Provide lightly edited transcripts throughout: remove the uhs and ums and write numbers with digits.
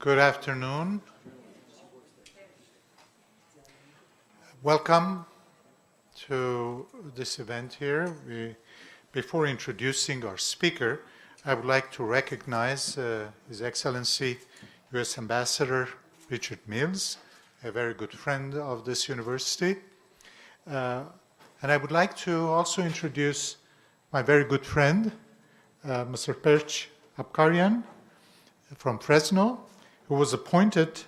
Good afternoon. Welcome to this event here. Before introducing our speaker, I would like to recognize His Excellency U.S. Ambassador Richard Mills, a very good friend of this university. And I would like to also introduce my very good friend, Mr. Perch Abkaryan from Fresno, who was appointed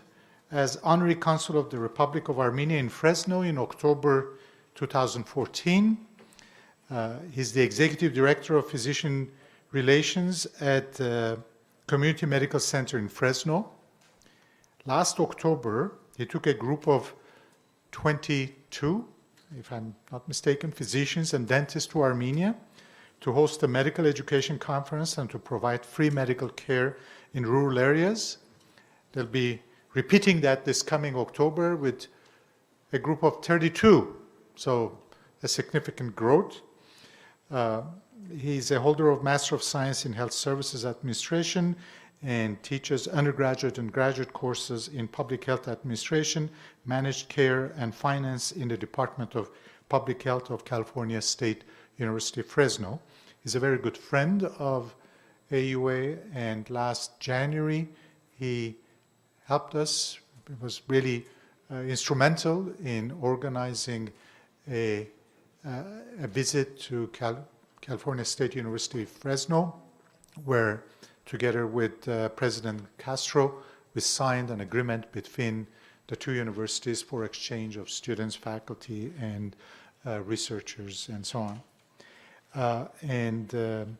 as Honorary Consul of the Republic of Armenia in Fresno in October 2014. He's the Executive Director of Physician Relations at Community Medical Center in Fresno. Last October, he took a group of 22, if I'm not mistaken, physicians and dentists to Armenia to host a medical education conference and to provide free medical care in rural areas. They'll be repeating that this coming October with a group of 32, so a significant growth. He's a holder of Master of Science in Health Services Administration and teaches undergraduate and graduate courses in Public Health Administration, Managed Care, and Finance in the Department of Public Health of California State University, Fresno. He's a very good friend of AUA, and last January he helped us. It was really instrumental in organizing a visit to California State University, Fresno, where together with President Castro, we signed an agreement between the two universities for exchange of students, faculty, and researchers, and so on. And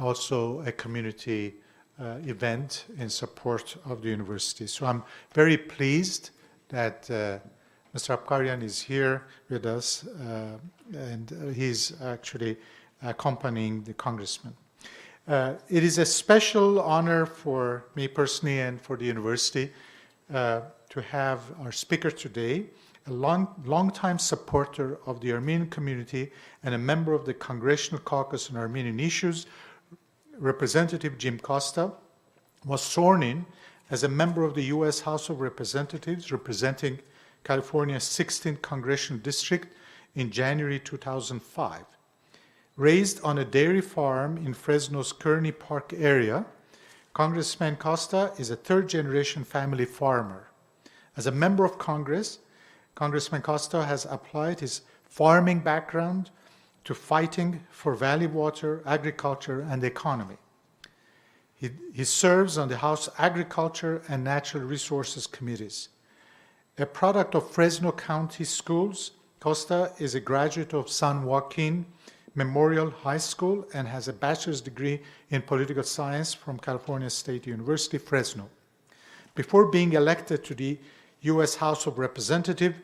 also a community event in support of the university. So I'm very pleased that Mr. Abkaryan is here with us, and he's actually accompanying the congressman. It is a special honor for me personally and for the university to have our speaker today, a long-time supporter of the Armenian community and a member of the Congressional Caucus on Armenian Issues. Representative Jim Costa was sworn in as a member of the U.S. House of Representatives representing California's 16th Congressional District in January 2005. Raised on a dairy farm in Fresno's Kearney Park area, Congressman Costa is a third-generation family farmer. As a member of Congress, Congressman Costa has applied his farming background to fighting for valley water, agriculture, and the economy. He serves on the House Agriculture and Natural Resources Committees. A product of Fresno County Schools, Costa is a graduate of San Joaquin Memorial High School and has a bachelor's degree in political science from California State University, Fresno. Before being elected to the U.S. House of Representatives,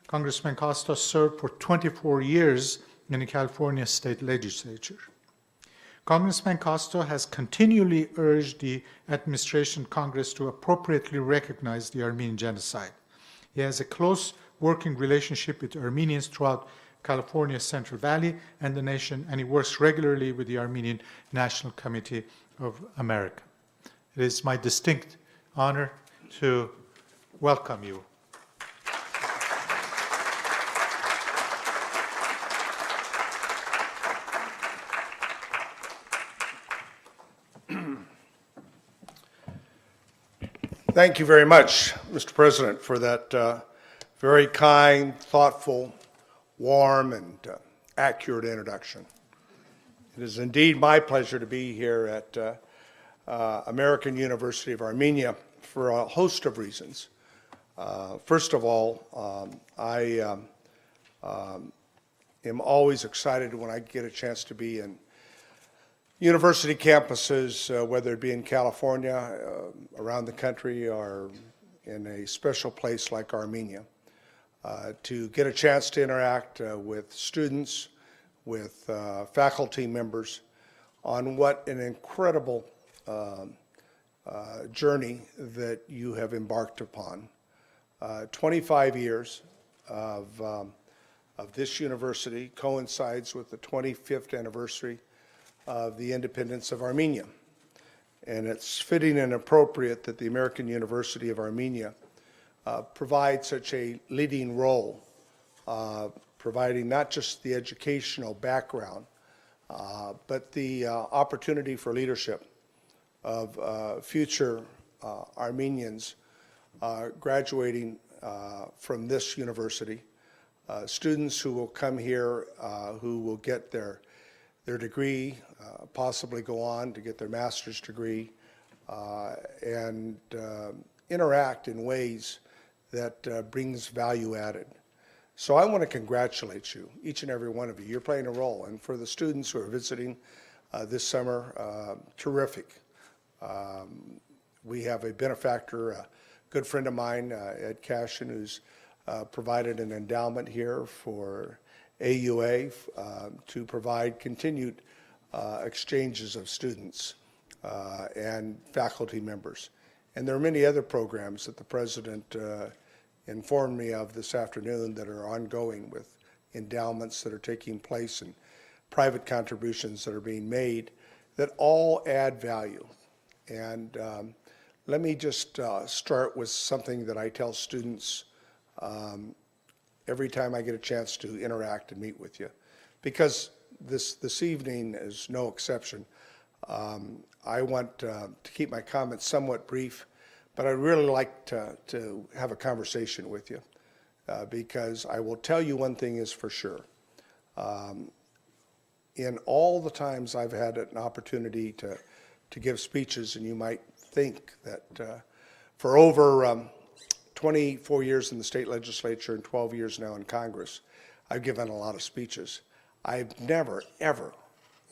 Congressman Costa served for 24 years in the California State Legislature. Congressman Costa has continually urged the administration Congress to appropriately recognize the Armenian genocide. He has a close working relationship with Armenians throughout California's Central Valley and the nation, and he works regularly with the Armenian National Committee of America. It is my distinct honor to welcome you. Thank you very much, Mr. President, for that very kind, thoughtful, warm, and accurate introduction. It is indeed my pleasure to be here at American University of Armenia for a host of reasons. First of all, I am always excited when I get a chance to be in university campuses, whether it be in California, around the country, or in a special place like Armenia, to get a chance to interact with students, with faculty members on what an incredible journey that you have embarked upon. 25 years of this university coincides with the 25th anniversary of the independence of Armenia. And it's fitting and appropriate that the American University of Armenia provides such a leading role, providing not just the educational background, but the opportunity for leadership of future Armenians graduating from this university, students who will come here, who will get their degree, possibly go on to get their master's degree, and interact in ways that brings value added. So I want to congratulate you, each and every one of you. You're playing a role. And for the students who are visiting this summer, terrific. We have a benefactor, a good friend of mine, Ed Cashin, who's provided an endowment here for AUA to provide continued exchanges of students and faculty members. And there are many other programs that the President informed me of this afternoon that are ongoing, with endowments that are taking place and private contributions that are being made that all add value. And let me just start with something that I tell students every time I get a chance to interact and meet with you, because this evening is no exception. I want to keep my comments somewhat brief, but I'd really like to have a conversation with you, because I will tell you one thing is for sure. In all the times I've had an opportunity to give speeches, and you might think that for over 24 years in the state legislature and 12 years now in Congress, I've given a lot of speeches. I've never, ever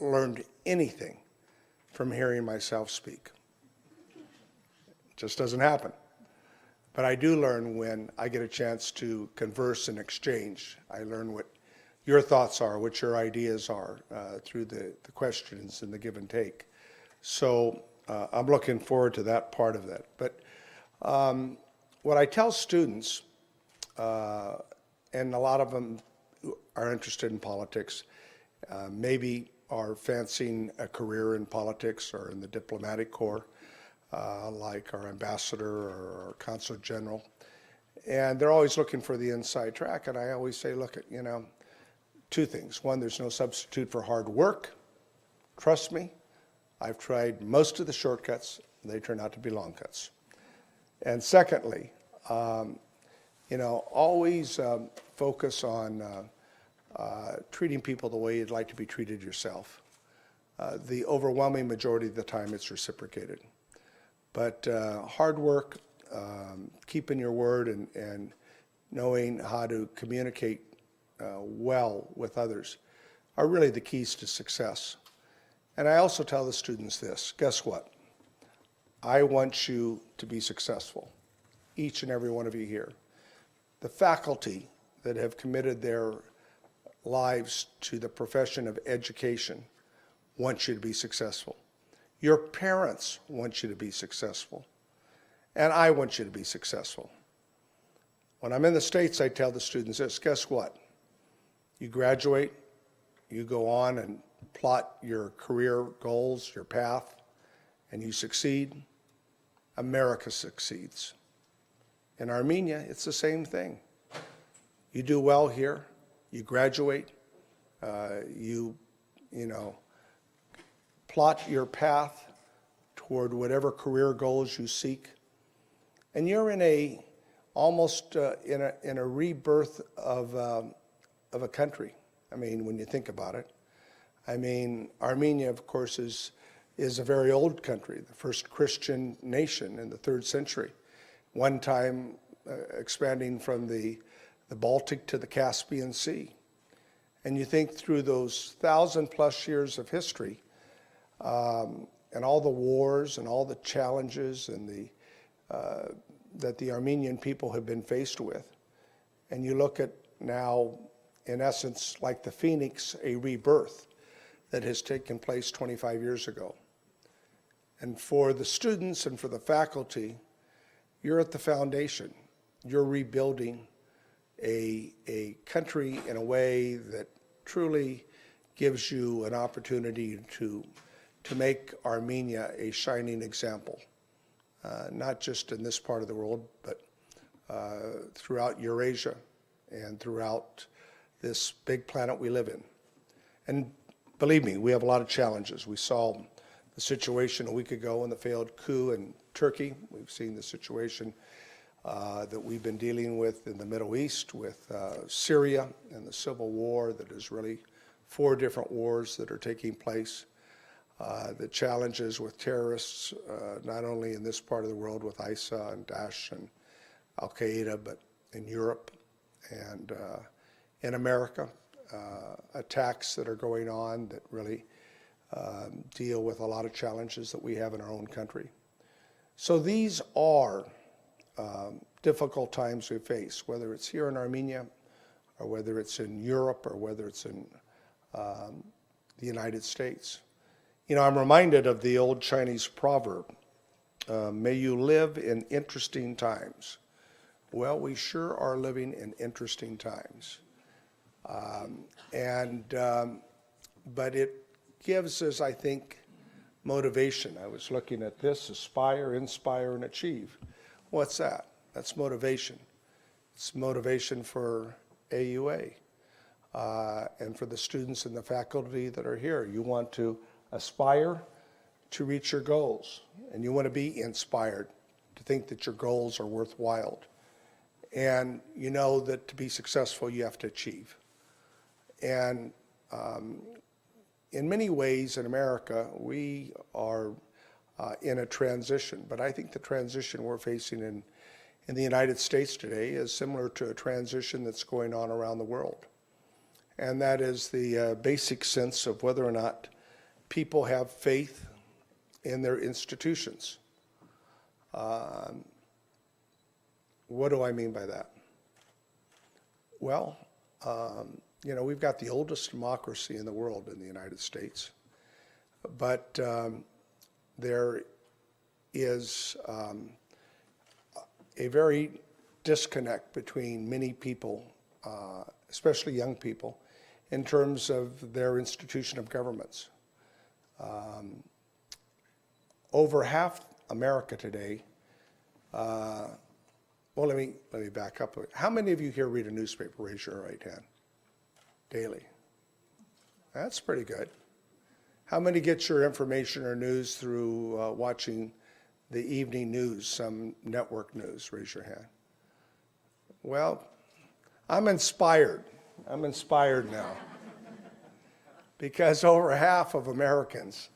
learned anything from hearing myself speak. It just doesn't happen. But I do learn when I get a chance to converse and exchange. I learn what your thoughts are, what your ideas are through the questions and the give and take. So I'm looking forward to that part of that. But what I tell students, and a lot of them are interested in politics, maybe are fancying a career in politics or in the diplomatic corps, like our ambassador or our consul general. And they're always looking for the inside track. And I always say, look, two things. One, there's no substitute for hard work. Trust me, I've tried most of the shortcuts. They turn out to be long cuts. And secondly, always focus on treating people the way you'd like to be treated yourself. The overwhelming majority of the time it's reciprocated. But hard work, keeping your word, and knowing how to communicate well with others are really the keys to success. And I also tell the students this: guess what? I want you to be successful, each and every one of you here. The faculty that have committed their lives to the profession of education want you to be successful. Your parents want you to be successful. And I want you to be successful. When I'm in the States, I tell the students this: guess what? You graduate, you go on and plot your career goals, your path, and you succeed. America succeeds. In Armenia, it's the same thing. You do well here, you graduate, you plot your path toward whatever career goals you seek, and you're in almost in a rebirth of a country. I mean, when you think about it. I mean, Armenia, of course, is a very old country, the first Christian nation in the 3rd century. One time expanding from the Baltic to the Caspian Sea. And you think through those 1,000+ years of history, and all the wars and all the challenges and that the Armenian people have been faced with, and you look at now, in essence, like the phoenix, a rebirth that has taken place 25 years ago. And for the students and for the faculty, you're at the foundation. You're rebuilding a country in a way that truly gives you an opportunity to to make Armenia a shining example, not just in this part of the world, but throughout Eurasia and throughout this big planet we live in. And believe me, we have a lot of challenges. We saw the situation a week ago in the failed coup in Turkey. We've seen the situation that we've been dealing with in the Middle East with Syria and the civil war that is really 4 different wars that are taking place. The challenges with terrorists, not only in this part of the world with ISA and Daesh and Al-Qaeda, but in Europe and in America. Attacks that are going on that really deal with a lot of challenges that we have in our own country. So these are difficult times we face, whether it's here in Armenia or whether it's in Europe or whether it's in the United States. You know, I'm reminded of the old Chinese proverb, may you live in interesting times. Well, we sure are living in interesting times. But it gives us, I think, motivation. I was looking at this, aspire, inspire, and achieve. What's that? That's motivation. It's motivation for AUA and for the students and the faculty that are here. You want to aspire to reach your goals, and you want to be inspired to think that your goals are worthwhile. And you know that to be successful, you have to achieve. And in many ways in America, we are in a transition, but I think the transition we're facing in the United States today is similar to a transition that's going on around the world. And that is the basic sense of whether or not people have faith in their institutions. What do I mean by that? Well, you know, we've got the oldest democracy in the world in the United States, but there is a very disconnect between many people, especially young people, in terms of their institution of governments. Over half America today, well, let me back up. How many of you here read a newspaper? Raise your right hand. Daily. That's pretty good. How many get your information or news through watching the evening news, some network news? Raise your hand. Well, I'm inspired. I'm inspired now. Because over half of Americans,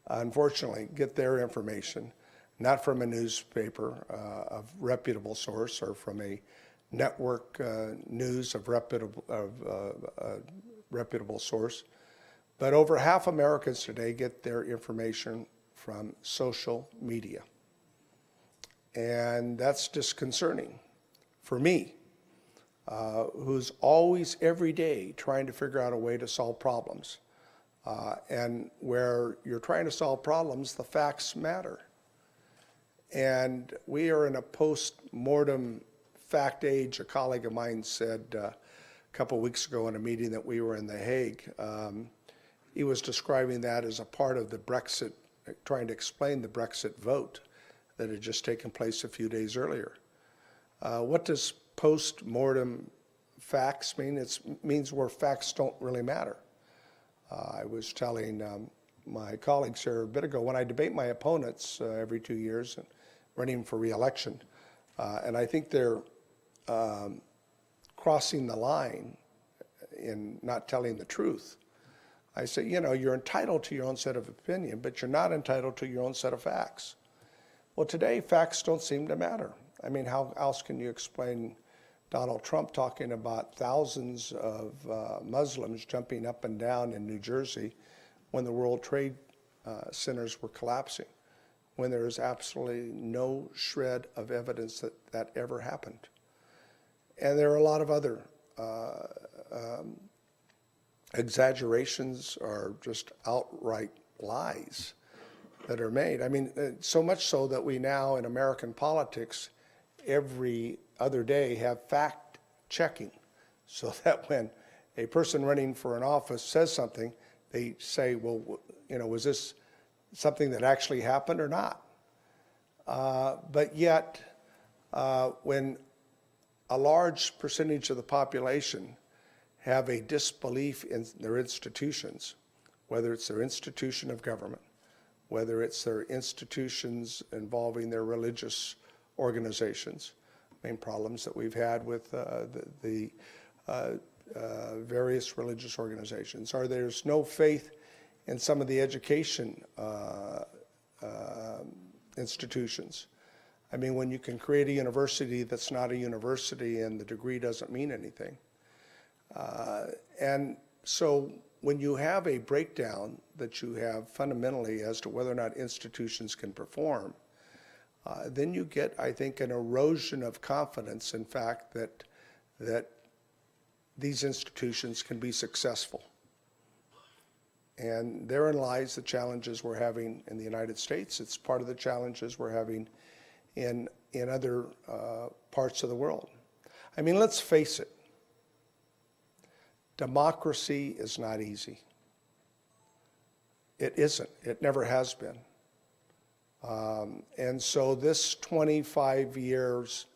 unfortunately, get their information not from a newspaper of reputable source or from a network news of reputable source, but over half Americans today get their information from social media. And that's disconcerting for me, who's always every day trying to figure out a way to solve problems. And where you're trying to solve problems, the facts matter. And we are in a post-mortem fact age. A colleague of mine said a couple of weeks ago in a meeting that we were in The Hague, he was describing that as a part of the Brexit, trying to explain the Brexit vote that had just taken place a few days earlier. What does post-mortem facts mean? It means where facts don't really matter. I was telling my colleagues here a bit ago, when I debate my opponents every 2 years, running for re-election, and I think they're crossing the line in not telling the truth. I say, you know, you're entitled to your own set of opinion, but you're not entitled to your own set of facts. Well, today, facts don't seem to matter. I mean, how else can you explain Donald Trump talking about thousands of Muslims jumping up and down in New Jersey when the World Trade Centers were collapsing, when there is absolutely no shred of evidence that that ever happened? And there are a lot of other exaggerations or just outright lies that are made. I mean, so much so that we now in American politics every other day have fact checking, so that when a person running for an office says something, they say, well, you know, was this something that actually happened or not. But yet, when a large percentage of the population have a disbelief in their institutions, whether it's their institution of government, whether it's their institutions involving their religious organizations, main problems that we've had with the various religious organizations, or there's no faith in some of the education institutions. I mean, when you can create a university that's not a university and the degree doesn't mean anything. And so when you have a breakdown that you have fundamentally as to whether or not institutions can perform, then you get, I think, an erosion of confidence, in fact, that these institutions can be successful. And therein lies the challenges we're having in the United States. It's part of the challenges we're having in other parts of the world. I mean, let's face it. Democracy is not easy. It isn't. It never has been. And so this 25 years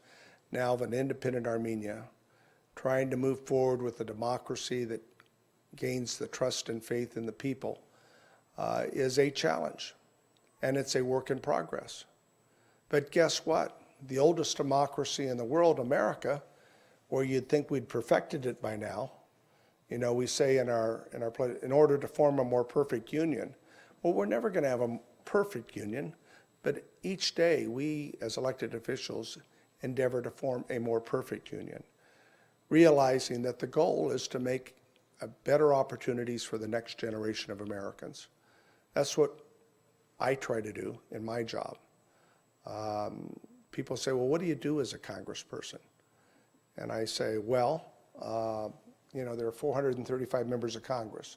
now of an independent Armenia, trying to move forward with a democracy that gains the trust and faith in the people, is a challenge. And it's a work in progress. But guess what? The oldest democracy in the world, America, where you'd think we'd perfected it by now, you know, we say in order to form a more perfect union. Well, we're never going to have a perfect union, but each day we, as elected officials, endeavor to form a more perfect union, realizing that the goal is to make better opportunities for the next generation of Americans. That's what I try to do in my job. People say, well, what do you do as a congressperson? And I say, well, you know, there are 435 members of Congress.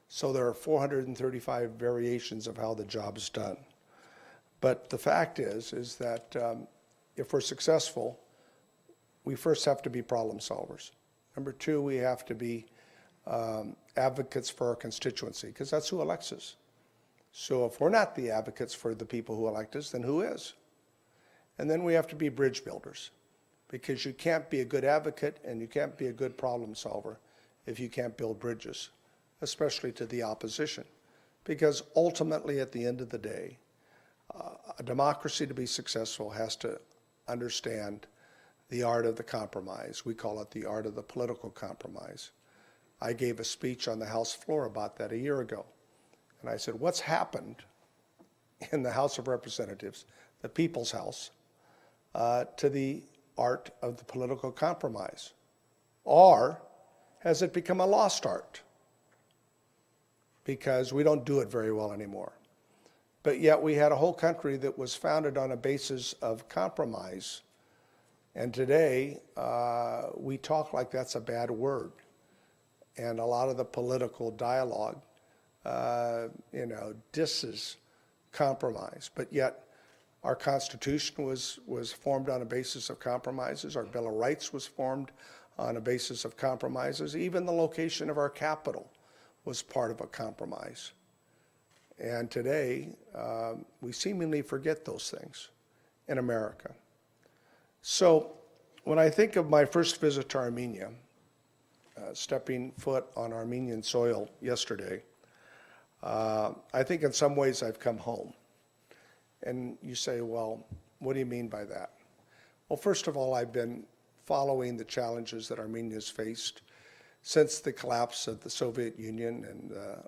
So there are 435 variations of how the job is done. But the fact is that if we're successful, we first have to be problem solvers. Number two, we have to be advocates for our constituency, because that's who elects us. So if we're not the advocates for the people who elect us, then who is? And then we have to be bridge builders, because you can't be a good advocate and you can't be a good problem solver if you can't build bridges, especially to the opposition. Because ultimately, at the end of the day, a democracy to be successful has to understand the art of the compromise. We call it the art of the political compromise. I gave a speech on the House floor about that a year ago. And I said, what's happened in the House of Representatives, the People's House, to the art of the political compromise? Or has it become a lost art? Because we don't do it very well anymore. But yet we had a whole country that was founded on a basis of compromise. And today, we talk like that's a bad word. And a lot of the political dialogue, you know, disses compromise. But yet, our Constitution was formed on a basis of compromises. Our Bill of Rights was formed on a basis of compromises. Even the location of our capital was part of a compromise. And today, we seemingly forget those things in America. So when I think of my first visit to Armenia, stepping foot on Armenian soil yesterday, I think in some ways I've come home. And you say, well, what do you mean by that? Well, first of all, I've been following the challenges that Armenia has faced since the collapse of the Soviet Union in the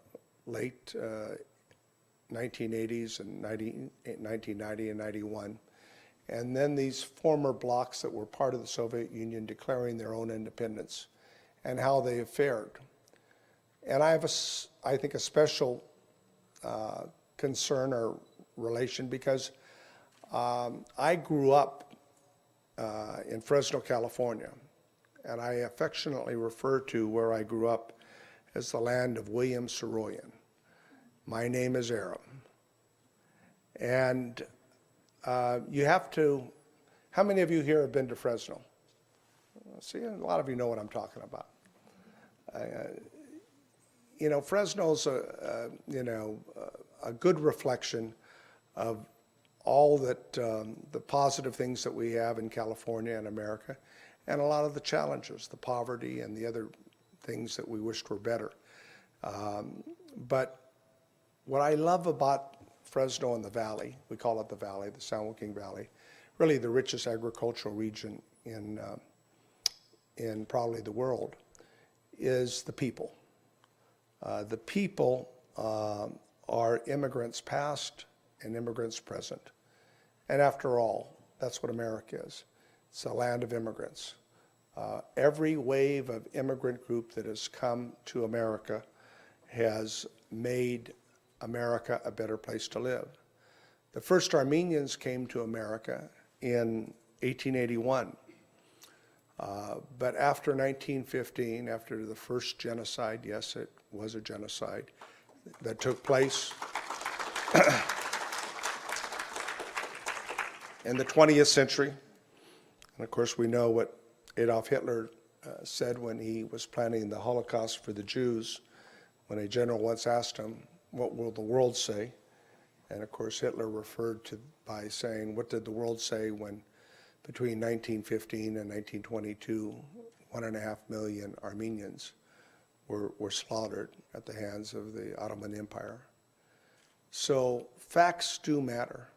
late 1980s and 1990 and 91. And then these former blocs that were part of the Soviet Union declaring their own independence and how they have fared. And I have, I think, a special concern or relation because I grew up in Fresno, California, and I affectionately refer to where I grew up as the land of William Saroyan. My name is Aram. And you have to, how many of you here have been to Fresno? See, a lot of you know what I'm talking about. Fresno's a good reflection of all that the positive things that we have in California and America, and a lot of the challenges, the poverty and the other things that we wished were better. But what I love about Fresno and the Valley, we call it the Valley, the San Joaquin Valley, really the richest agricultural region in probably the world, is the people. The people are immigrants past and immigrants present. And after all, that's what America is. It's a land of immigrants. Every wave of immigrant group that has come to America has made America a better place to live. The first Armenians came to America in 1881. But after 1915, after the first genocide, yes, it was a genocide that took place in the 20th century. And of course, we know what Adolf Hitler said when he was planning the Holocaust for the Jews, when a general once asked him, "What will the world say?" And of course, Hitler referred to by saying, "What did the world say when between 1915 and 1922, 1.5 million Armenians were slaughtered at the hands of the Ottoman Empire?" So facts do matter.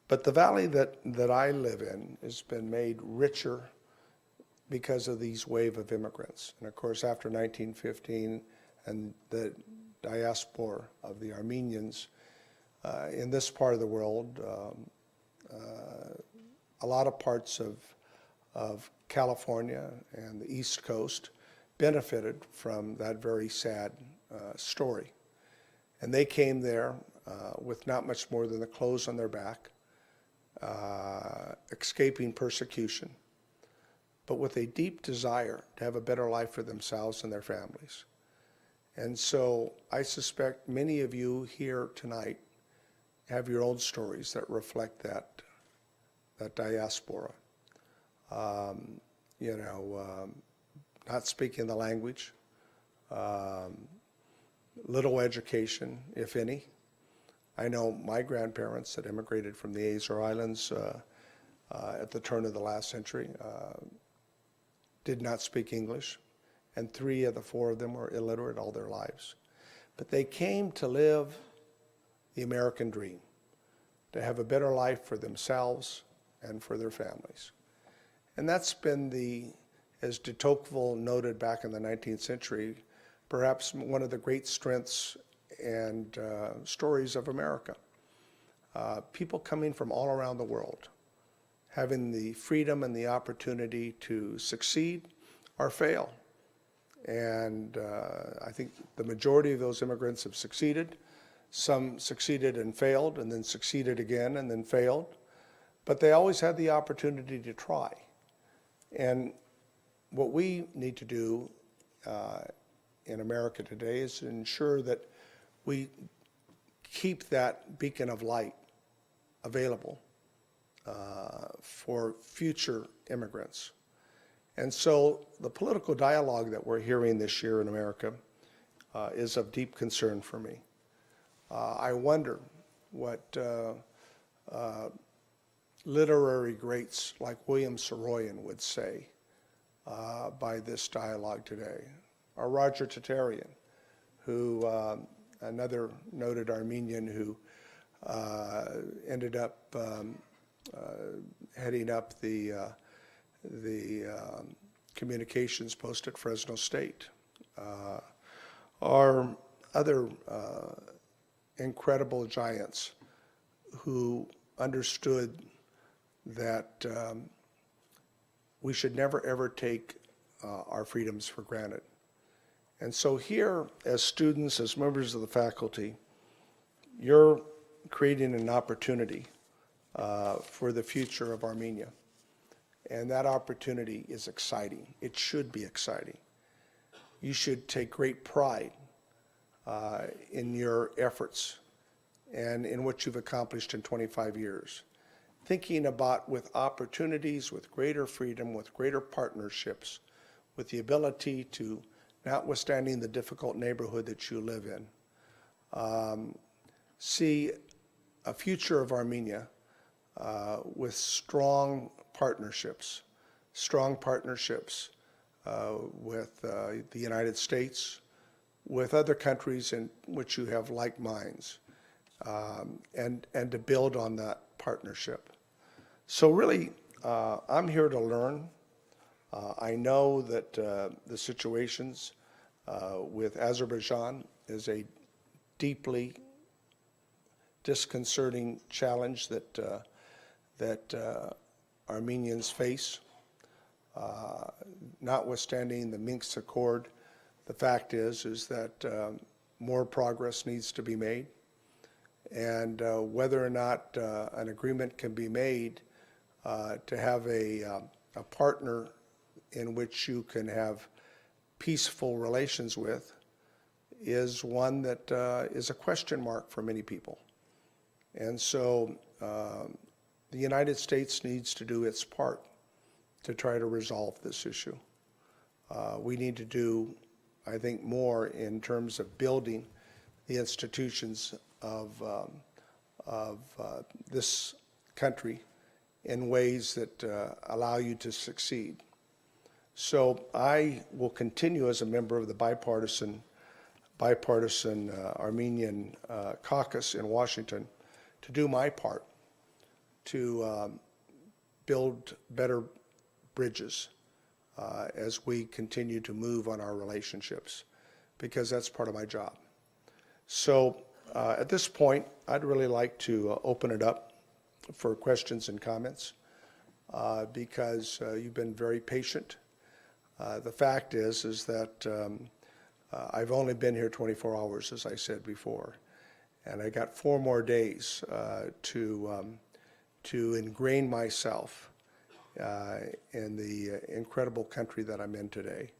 But the valley that I live in has been made richer because of these wave of immigrants. And of course, after 1915 and the diaspora of the Armenians in this part of the world, a lot of parts of California and the East Coast benefited from that very sad story. And they came there with not much more than the clothes on their back, escaping persecution, but with a deep desire to have a better life for themselves and their families. And so I suspect many of you here tonight have your own stories that reflect that diaspora. Not speaking the language, little education, if any. I know my grandparents that immigrated from the Azores Islands at the turn of the last century did not speak English, and 3 of the 4 of them were illiterate all their lives. But they came to live the American dream, to have a better life for themselves and for their families. And that's been as de Tocqueville noted back in the 19th century, perhaps one of the great strengths and stories of America. People coming from all around the world, having the freedom and the opportunity to succeed or fail. And I think the majority of those immigrants have succeeded. Some succeeded and failed, and then succeeded again and then failed. But they always had the opportunity to try. And what we need to do in America today is to ensure that we keep that beacon of light available for future immigrants. And so the political dialogue that we're hearing this year in America is of deep concern for me. I wonder what literary greats like William Saroyan would say by this dialogue today, or Roger Tatarian, who another noted Armenian who ended up heading up the communications post at Fresno State, are other incredible giants who understood that we should never ever take our freedoms for granted. And so here, as students, as members of the faculty, you're creating an opportunity for the future of Armenia. And that opportunity is exciting. It should be exciting. You should take great pride in your efforts and in what you've accomplished in 25 years. Thinking about with opportunities, with greater freedom, with greater partnerships, with the ability to notwithstanding the difficult neighborhood that you live in, see a future of Armenia with strong partnerships with the United States, with other countries in which you have like minds, and to build on that partnership. So really, I'm here to learn. I know that the situations with Azerbaijan is a deeply disconcerting challenge that Armenians face. Notwithstanding the Minsk Accord, the fact is that more progress needs to be made, and whether or not an agreement can be made to have a partner in which you can have peaceful relations with is one that is a question mark for many people. And so the United States needs to do its part to try to resolve this issue. We need to do, I think, more in terms of building the institutions of this country in ways that allow you to succeed. So I will continue as a member of the bipartisan Armenian caucus in Washington to do my part to build better bridges as we continue to move on our relationships, because that's part of my job. So at this point, I'd really like to open it up for questions and comments because you've been very patient. The fact is that I've only been here 24 hours, as I said before, and I got 4 more days to ingrain myself in the incredible country that I'm in today,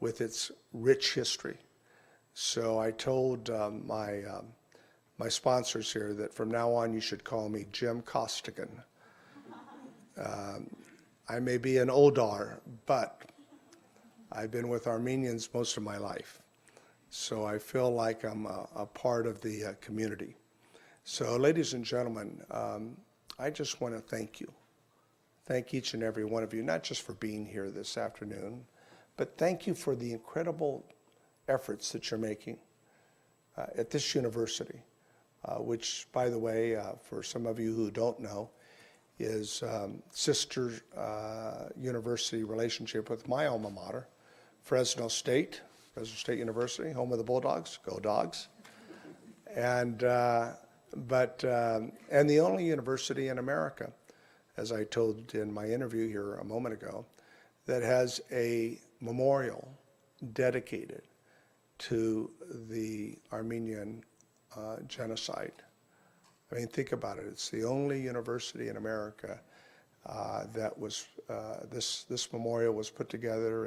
with its rich history. So I told my sponsors here that from now on you should call me Jim Costigan. I may be an Oldar, but I've been with Armenians most of my life. So I feel like I'm a part of the community. So ladies and gentlemen, I just want to thank you. Thank each and every one of you, not just for being here this afternoon, but thank you for the incredible efforts that you're making at this university, which, by the way, for some of you who don't know, is sister university relationship with my alma mater, Fresno State University, home of the Bulldogs. Go Dogs! And the only university in America, as I told in my interview here a moment ago, that has a memorial dedicated to the Armenian genocide. I mean, think about it. It's the only university in America that was, this memorial was put together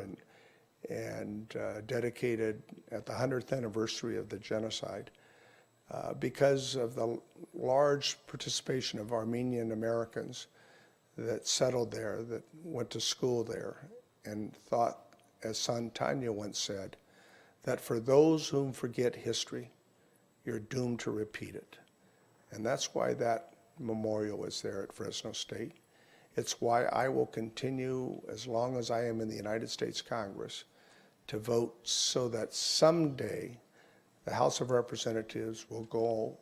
and dedicated at the 100th anniversary of the genocide because of the large participation of Armenian Americans that settled there, that went to school there, and thought, as Santanya once said, that for those whom forget history, you're doomed to repeat it. And that's why that memorial is there at Fresno State. It's why I will continue, as long as I am in the United States Congress, to vote so that someday the House of Representatives will go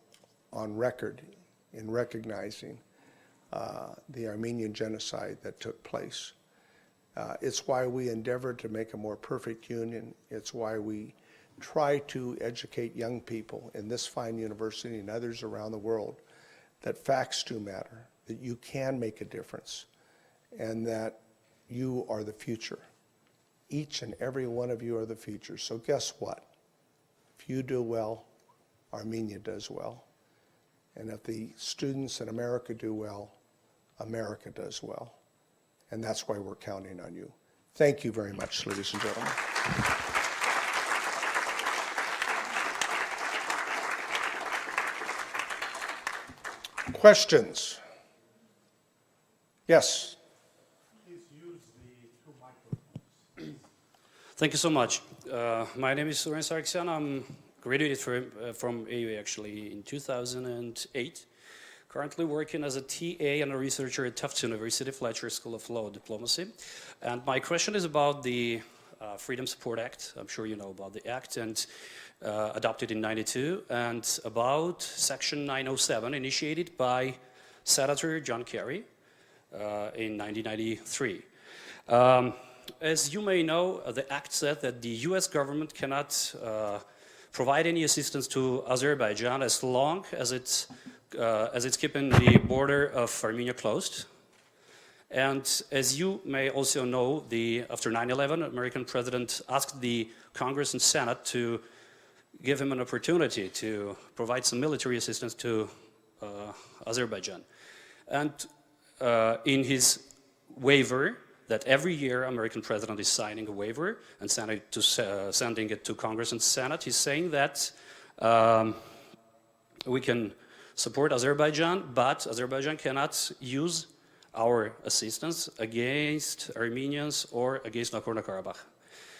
on record in recognizing the Armenian genocide that took place. It's why we endeavor to make a more perfect union. It's why we try to educate young people in this fine university and others around the world that facts do matter, that you can make a difference, and that you are the future. Each and every one of you are the future. So guess what? If you do well, Armenia does well. And if the students in America do well, America does well. And that's why we're counting on you. Thank you very much, ladies and gentlemen. Questions? Yes. Please use the 2 microphones. Thank you so much. My name is Soren Sargsyan. I'm graduated from AUA actually in 2008. Currently working as a TA and a researcher at Tufts University, Fletcher School of Law Diplomacy. And my question is about the Freedom Support Act. I'm sure you know about the act, and adopted in '92, and about Section 907 initiated by Senator John Kerry in 1993. As you may know, the act said that the US government cannot provide any assistance to Azerbaijan as long as it's keeping the border of Armenia closed. And as you may also know, after 9/11, American president asked the Congress and Senate to give him an opportunity to provide some military assistance to Azerbaijan. And in his waiver, that every year American president is signing a waiver and sending it to Congress and Senate, he's saying that we can support Azerbaijan, but Azerbaijan cannot use our assistance against Armenians or against Nagorno-Karabakh.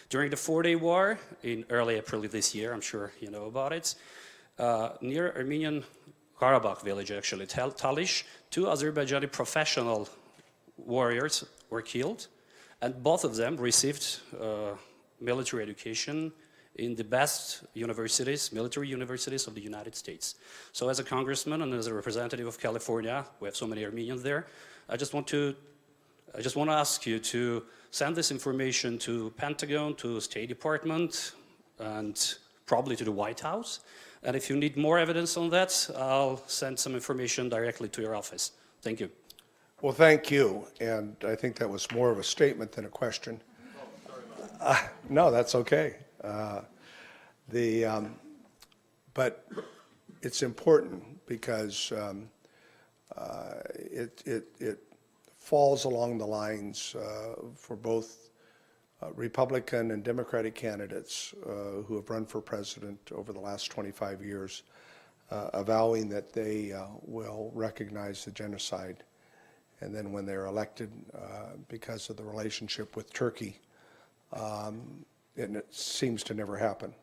During the 4-day war in early April of this year, I'm sure you know about it, near Armenian Karabakh village actually, Talish, 2 Azerbaijani professional warriors were killed, and both of them received military education in the best universities, military universities of the United States. So as a congressman and as a representative of California, we have so many Armenians there, I just want to ask you to send this information to Pentagon, to State Department, and probably to the White House. And if you need more evidence on that, I'll send some information directly to your office. Thank you. Well, thank you, and I think that was more of a statement than a question. No, that's okay. But it's important because it falls along the lines for both Republican and Democratic candidates who have run for president over the last 25 years, avowing that they will recognize the genocide. And then when they're elected, because of the relationship with Turkey, it seems to never happen.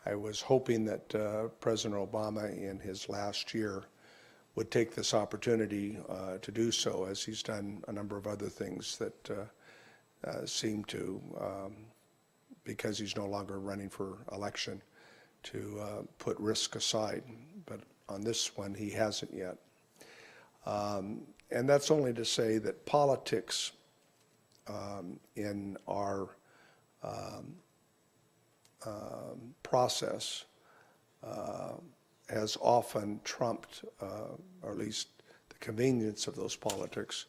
I was hoping that President Obama in his last year would take this opportunity to do so, as he's done a number of other things that seem to, because he's no longer running for election, to put risk aside. But on this one, he hasn't yet. And that's only to say that politics in our process has often trumped, or at least the convenience of those politics,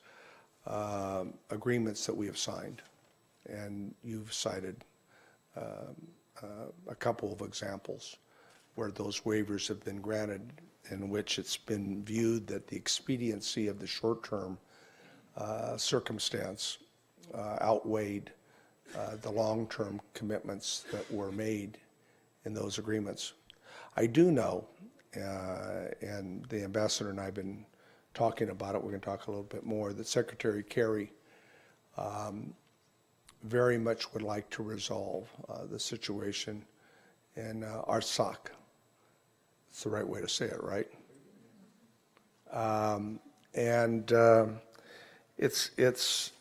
agreements that we have signed. And you've cited a couple of examples where those waivers have been granted, in which it's been viewed that the expediency of the short-term circumstance outweighed the long-term commitments that were made in those agreements. I do know, and the ambassador and I have been talking about it, we're going to talk a little bit more, that Secretary Kerry very much would like to resolve the situation in Artsakh. It's the right way to say it, right? It's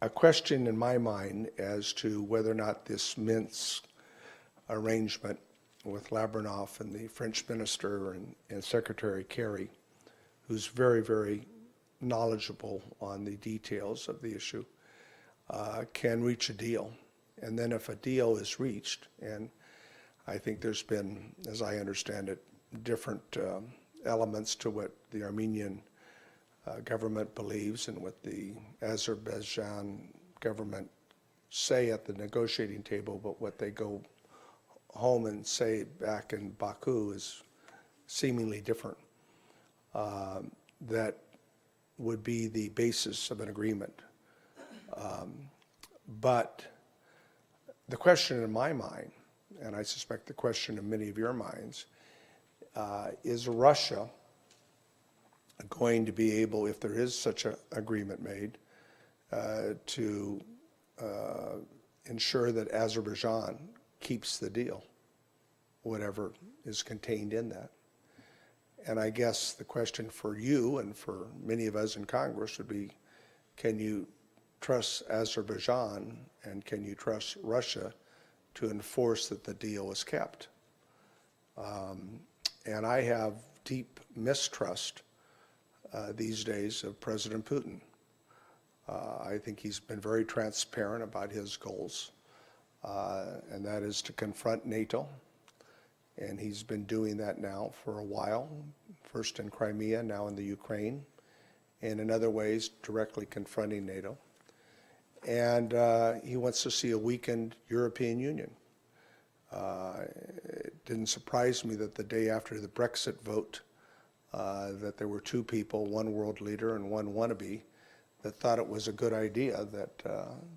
a question in my mind as to whether or not this Minsk arrangement with Lavrov and the French minister and Secretary Kerry, who's very, very knowledgeable on the details of the issue, can reach a deal. And then if a deal is reached, and I think there's been, as I understand it, different elements to what the Armenian government believes and what the Azerbaijan government say at the negotiating table, but what they go home and say back in Baku is seemingly different. That would be the basis of an agreement. But the question in my mind, and I suspect the question in many of your minds, is Russia going to be able, if there is such an agreement made, to ensure that Azerbaijan keeps the deal, whatever is contained in that. And I guess the question for you and for many of us in Congress would be, can you trust Azerbaijan and can you trust Russia to enforce that the deal is kept? And I have deep mistrust these days of President Putin. I think he's been very transparent about his goals, and that is to confront NATO. And he's been doing that now for a while, first in Crimea, now in the Ukraine, and in other ways directly confronting NATO. And he wants to see a weakened European Union. It didn't surprise me that the day after the Brexit vote, that there were two people, one world leader and one wannabe, that thought it was a good idea that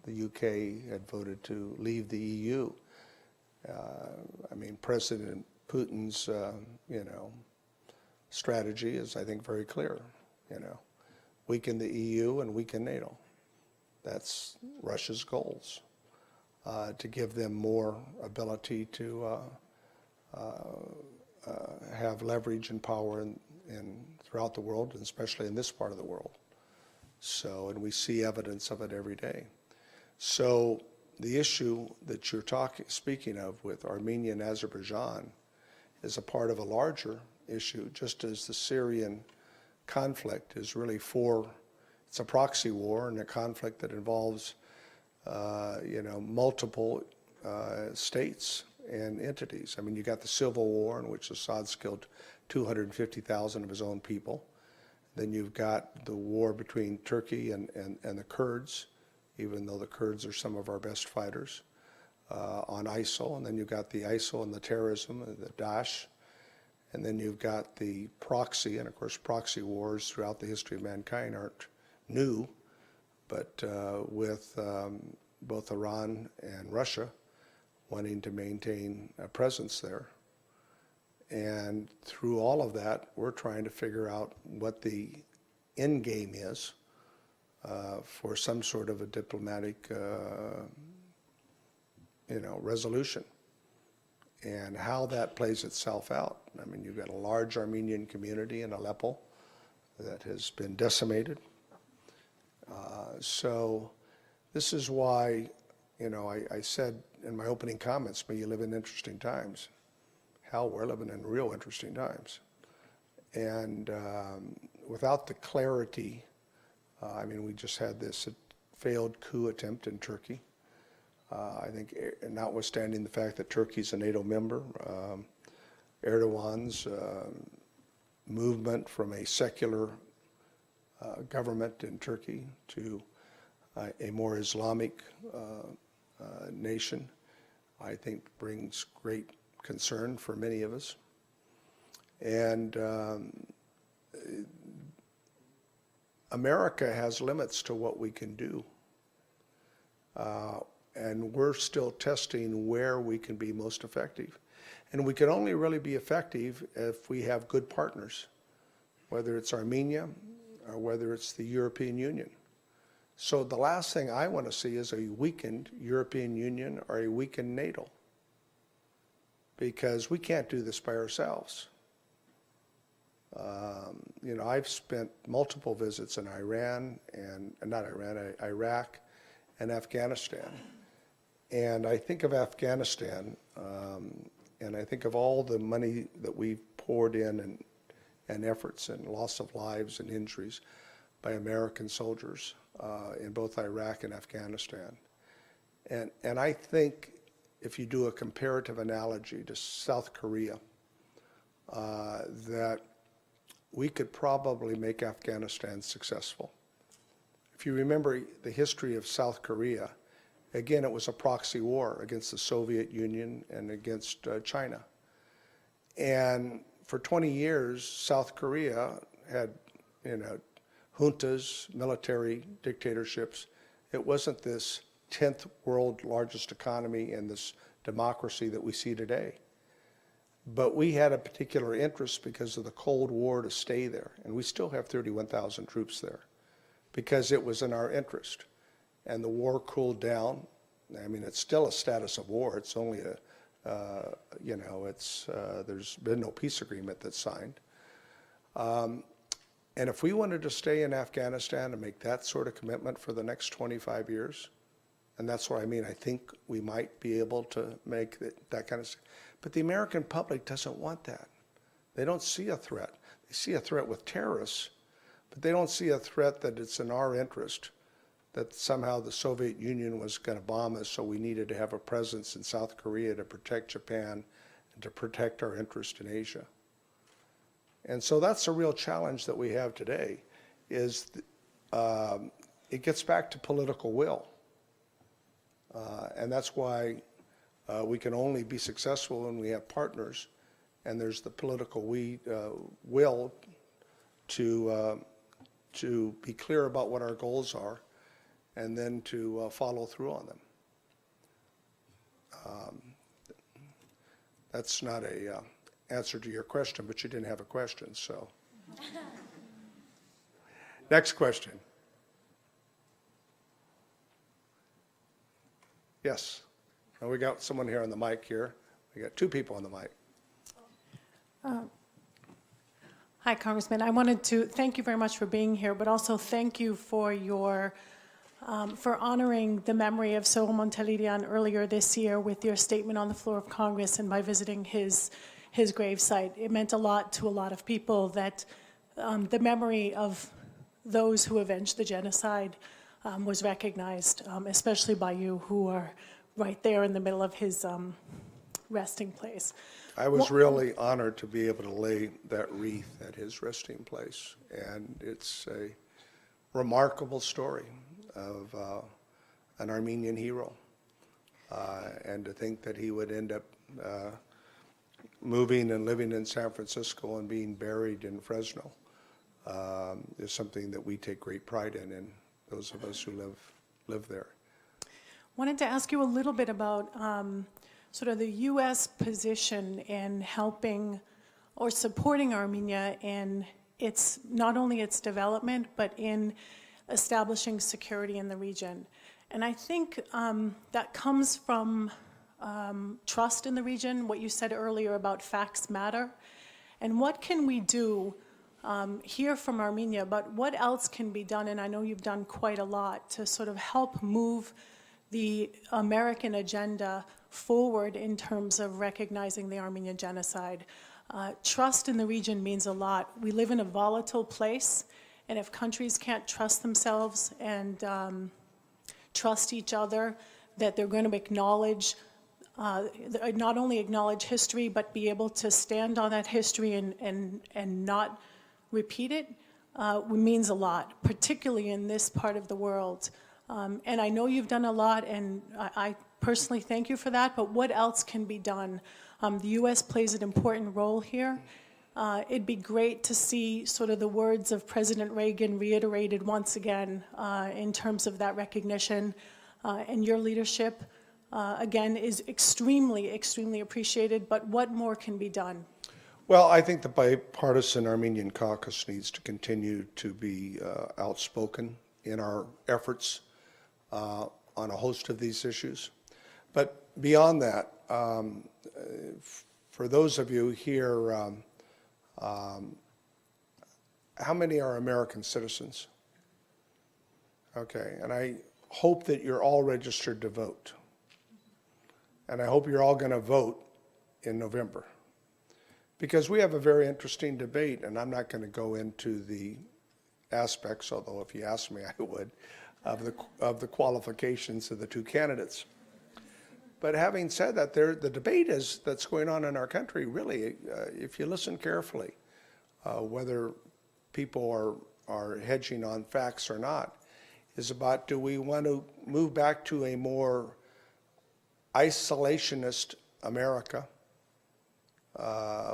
the UK had voted to leave the EU. I mean, President Putin's, strategy is, I think, very clear. Weaken the EU and weaken NATO. That's Russia's goals, to give them more ability to have leverage and power throughout the world, and especially in this part of the world. So, and we see evidence of it every day. So the issue that you're speaking of with Armenia and Azerbaijan is a part of a larger issue, just as the Syrian conflict is really it's a proxy war and a conflict that involves, multiple states and entities. I mean, you got the civil war in which Assad's killed 250,000 of his own people. Then you've got the war between Turkey and the Kurds, even though the Kurds are some of our best fighters, on ISIL. And then you've got the ISIL and the terrorism, the Daesh. And then you've got the proxy, and of course proxy wars throughout the history of mankind aren't new, but with both Iran and Russia wanting to maintain a presence there. And through all of that, we're trying to figure out what the end game is for some sort of a diplomatic, resolution, and how that plays itself out. I mean, you've got a large Armenian community in Aleppo that has been decimated. So this is why, I said in my opening comments, may you live in interesting times. Hell, we're living in real interesting times. And without the clarity, we just had this failed coup attempt in Turkey. I think, notwithstanding the fact that Turkey's a NATO member, Erdogan's movement from a secular government in Turkey to a more Islamic nation, I think brings great concern for many of us. And America has limits to what we can do. And we're still testing where we can be most effective. And we can only really be effective if we have good partners, whether it's Armenia or whether it's the European Union. So the last thing I want to see is a weakened European Union or a weakened NATO, because we can't do this by ourselves. I've spent multiple visits in Iraq and Afghanistan. And I think of Afghanistan, and I think of all the money that we've poured in and efforts and loss of lives and injuries by American soldiers in both Iraq and Afghanistan. And I think if you do a comparative analogy to South Korea, that we could probably make Afghanistan successful. If you remember the history of South Korea, again, it was a proxy war against the Soviet Union and against China. And for 20 years, South Korea had, juntas, military dictatorships. It wasn't this 10th world largest economy and this democracy that we see today. But we had a particular interest because of the Cold War to stay there. And we still have 31,000 troops there because it was in our interest. And the war cooled down I mean, it's still a status of war. It's only there's been no peace agreement that's signed. And if we wanted to stay in Afghanistan and make that sort of commitment for the next 25 years, and that's what I mean, I think we might be able to make that kind of stuff. But the American public doesn't want that. They don't see a threat. They see a threat with terrorists, but they don't see a threat that it's in our interest, that somehow the Soviet Union was going to bomb us, so we needed to have a presence in South Korea to protect Japan and to protect our interest in Asia. And so that's a real challenge that we have today, is it gets back to political will. And that's why we can only be successful when we have partners, and there's the political will to be clear about what our goals are, and then to follow through on them. That's not a answer to your question, but you didn't have a question, so. Next question. Yes. Now we got someone here on the mic here. We got two people on the mic. Hi, Congressman. I wanted to thank you very much for being here, but also thank you for your for honoring the memory of Saul Montelidian earlier this year with your statement on the floor of Congress and by visiting his gravesite. It meant a lot to a lot of people that the memory of those who avenged the genocide was recognized, especially by you, who are right there in the middle of his resting place. I was really honored to be able to lay that wreath at his resting place, and it's a remarkable story of an Armenian hero, and to think that he would end up moving and living in San Francisco and being buried in Fresno is something that we take great pride in those of us who live there. Wanted to ask you a little bit about sort of the U.S. position in helping or supporting Armenia in its, not only its development, but in establishing security in the region. And I think that comes from trust in the region, what you said earlier about facts matter. And what can we do hear from Armenia, but what else can be done? And I know you've done quite a lot to sort of help move the American agenda forward in terms of recognizing the Armenian genocide. Trust in the region means a lot. We live in a volatile place, and if countries can't trust themselves and trust each other, that they're going to acknowledge, not only acknowledge history, but be able to stand on that history and not repeat it, means a lot, particularly in this part of the world. And I know you've done a lot, and I personally thank you for that, but what else can be done? The U.S. plays an important role here. It'd be great to see sort of the words of President Reagan reiterated once again in terms of that recognition. And your leadership, again, is extremely, extremely appreciated, but what more can be done? Well, I think the bipartisan Armenian caucus needs to continue to be outspoken in our efforts on a host of these issues. But beyond that, for those of you here, how many are American citizens? Okay, and I hope that you're all registered to vote. And I hope you're all going to vote in November. Because we have a very interesting debate, and I'm not going to go into the aspects, although if you asked me, I would, of the qualifications of the two candidates. But having said that, the debate that's going on in our country, really, if you listen carefully, whether people are hedging on facts or not, is about, do we want to move back to a more isolationist America,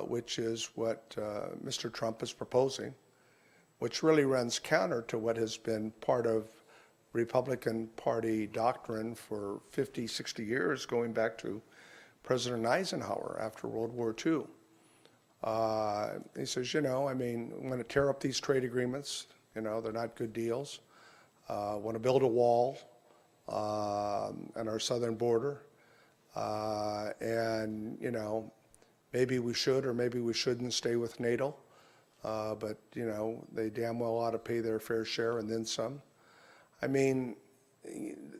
which is what Mr. Trump is proposing, which really runs counter to what has been part of Republican Party doctrine for 50, 60 years, going back to President Eisenhower after World War II. He says, I'm going to tear up these trade agreements. They're not good deals. Want to build a wall and our southern border. And, you know, maybe we should or maybe we shouldn't stay with NATO. But, you know, they damn well ought to pay their fair share and then some. I mean,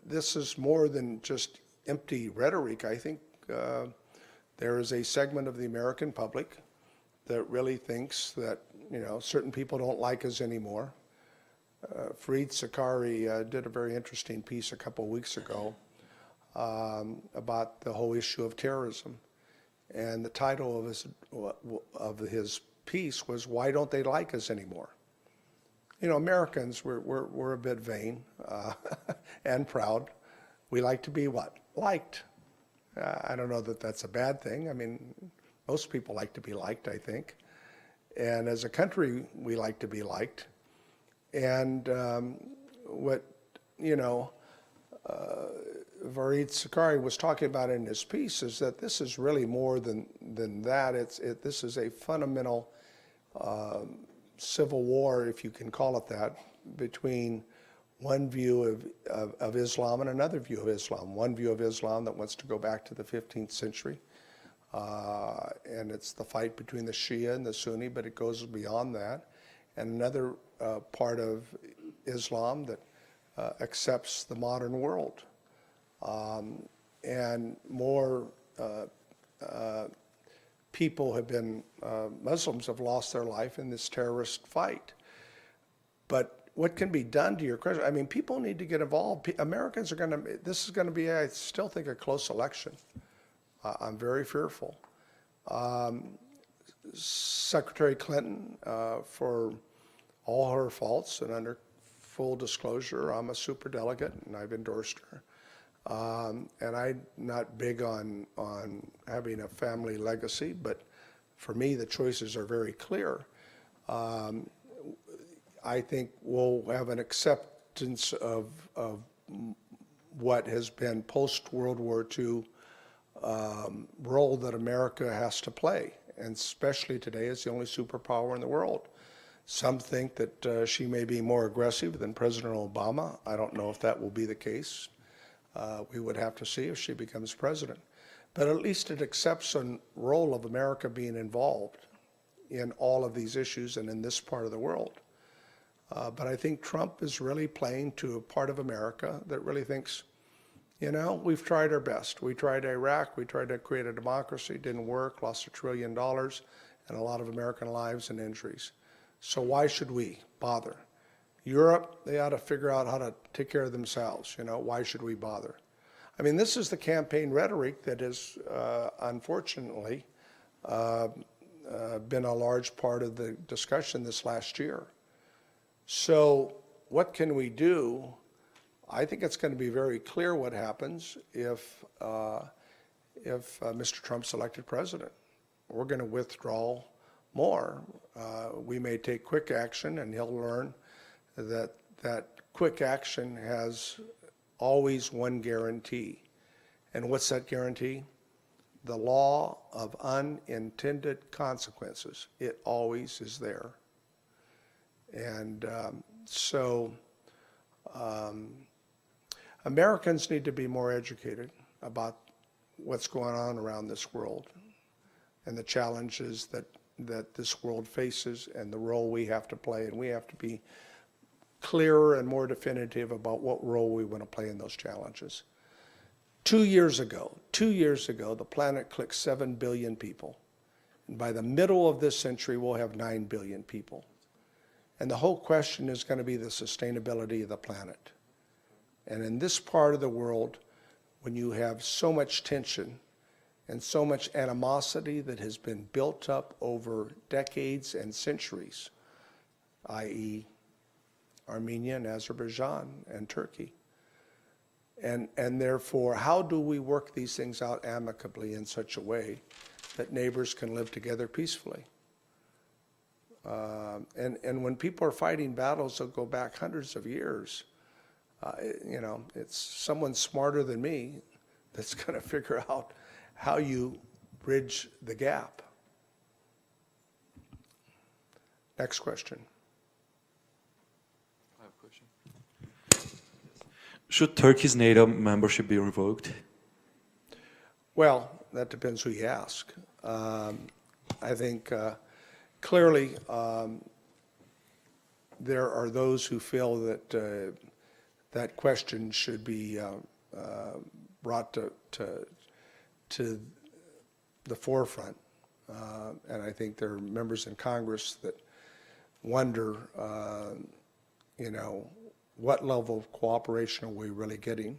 this is more than just empty rhetoric. I think there is a segment of the American public that really thinks that, you know, certain people don't like us anymore. Fareed Zakaria did a very interesting piece a couple of weeks ago about the whole issue of terrorism. And the title of his piece was, "Why Don't They Like Us Anymore?" You know, Americans, we're a bit vain and proud. We like to be what? Liked. I don't know that that's a bad thing. I mean, most people like to be liked, I think. And as a country, we like to be liked. And what, you know, Fareed Zakaria was talking about in his piece is that this is really more than that. This is a fundamental civil war, if you can call it that, between one view of Islam and another view of Islam. One view of Islam that wants to go back to the 15th century, and it's the fight between the Shia and the Sunni, but it goes beyond that. And another part of Islam that accepts the modern world. And more people have been, Muslims have lost their life in this terrorist fight. But what can be done to your question? I mean, people need to get involved. Americans are going to, this is going to be, I still think, a close election. I'm very fearful. Secretary Clinton, for all her faults, and under full disclosure, I'm a superdelegate and I've endorsed her. And I'm not big on having a family legacy, but for me, the choices are very clear. I think we'll have an acceptance of what has been post-World War II role that America has to play, and especially today as the only superpower in the world. Some think that she may be more aggressive than President Obama. I don't know if that will be the case. We would have to see if she becomes president. But at least it accepts a role of America being involved in all of these issues and in this part of the world. But I think Trump is really playing to a part of America that really thinks, you know, we've tried our best. We tried Iraq. We tried to create a democracy. Didn't work. Lost $1 trillion and a lot of American lives and injuries. So why should we bother? Europe, they ought to figure out how to take care of themselves. You know, why should we bother? I mean, this is the campaign rhetoric that has, unfortunately, been a large part of the discussion this last year. So what can we do? I think it's going to be very clear what happens if Mr. Trump's elected president. We're going to withdraw more. We may take quick action, and he'll learn that quick action has always one guarantee. And what's that guarantee? The law of unintended consequences. It always is there. And so Americans need to be more educated about what's going on around this world and the challenges that this world faces and the role we have to play. And we have to be clearer and more definitive about what role we want to play in those challenges. 2 years ago, the planet clicked 7 billion people. And by the middle of this century, we'll have 9 billion people. And the whole question is going to be the sustainability of the planet. And in this part of the world, when you have so much tension and so much animosity that has been built up over decades and centuries, i.e., Armenia and Azerbaijan and Turkey. And therefore, how do we work these things out amicably in such a way that neighbors can live together peacefully? And when people are fighting battles that go back hundreds of years, you know, it's someone smarter than me that's going to figure out how you bridge the gap. Next question. Should Turkey's NATO membership be revoked? Well, that depends who you ask. I think clearly there are those who feel that that question should be brought to the forefront. And I think there are members in Congress that wonder, what level of cooperation are we really getting,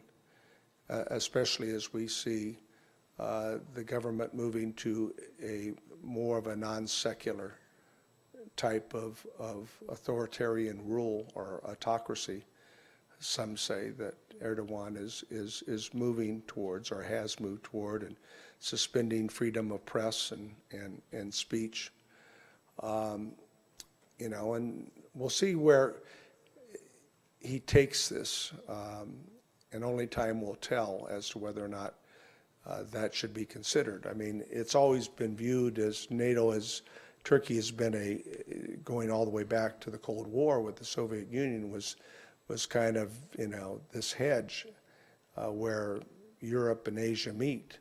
especially as we see the government moving to a more of a non-secular type of authoritarian rule or autocracy. Some say that Erdogan is moving towards or has moved toward and suspending freedom of press and speech. And we'll see where he takes this, and only time will tell as to whether or not that should be considered. I mean, it's always been viewed as Turkey has been going all the way back to the Cold War with the Soviet Union was kind of, this hedge where Europe and Asia meet.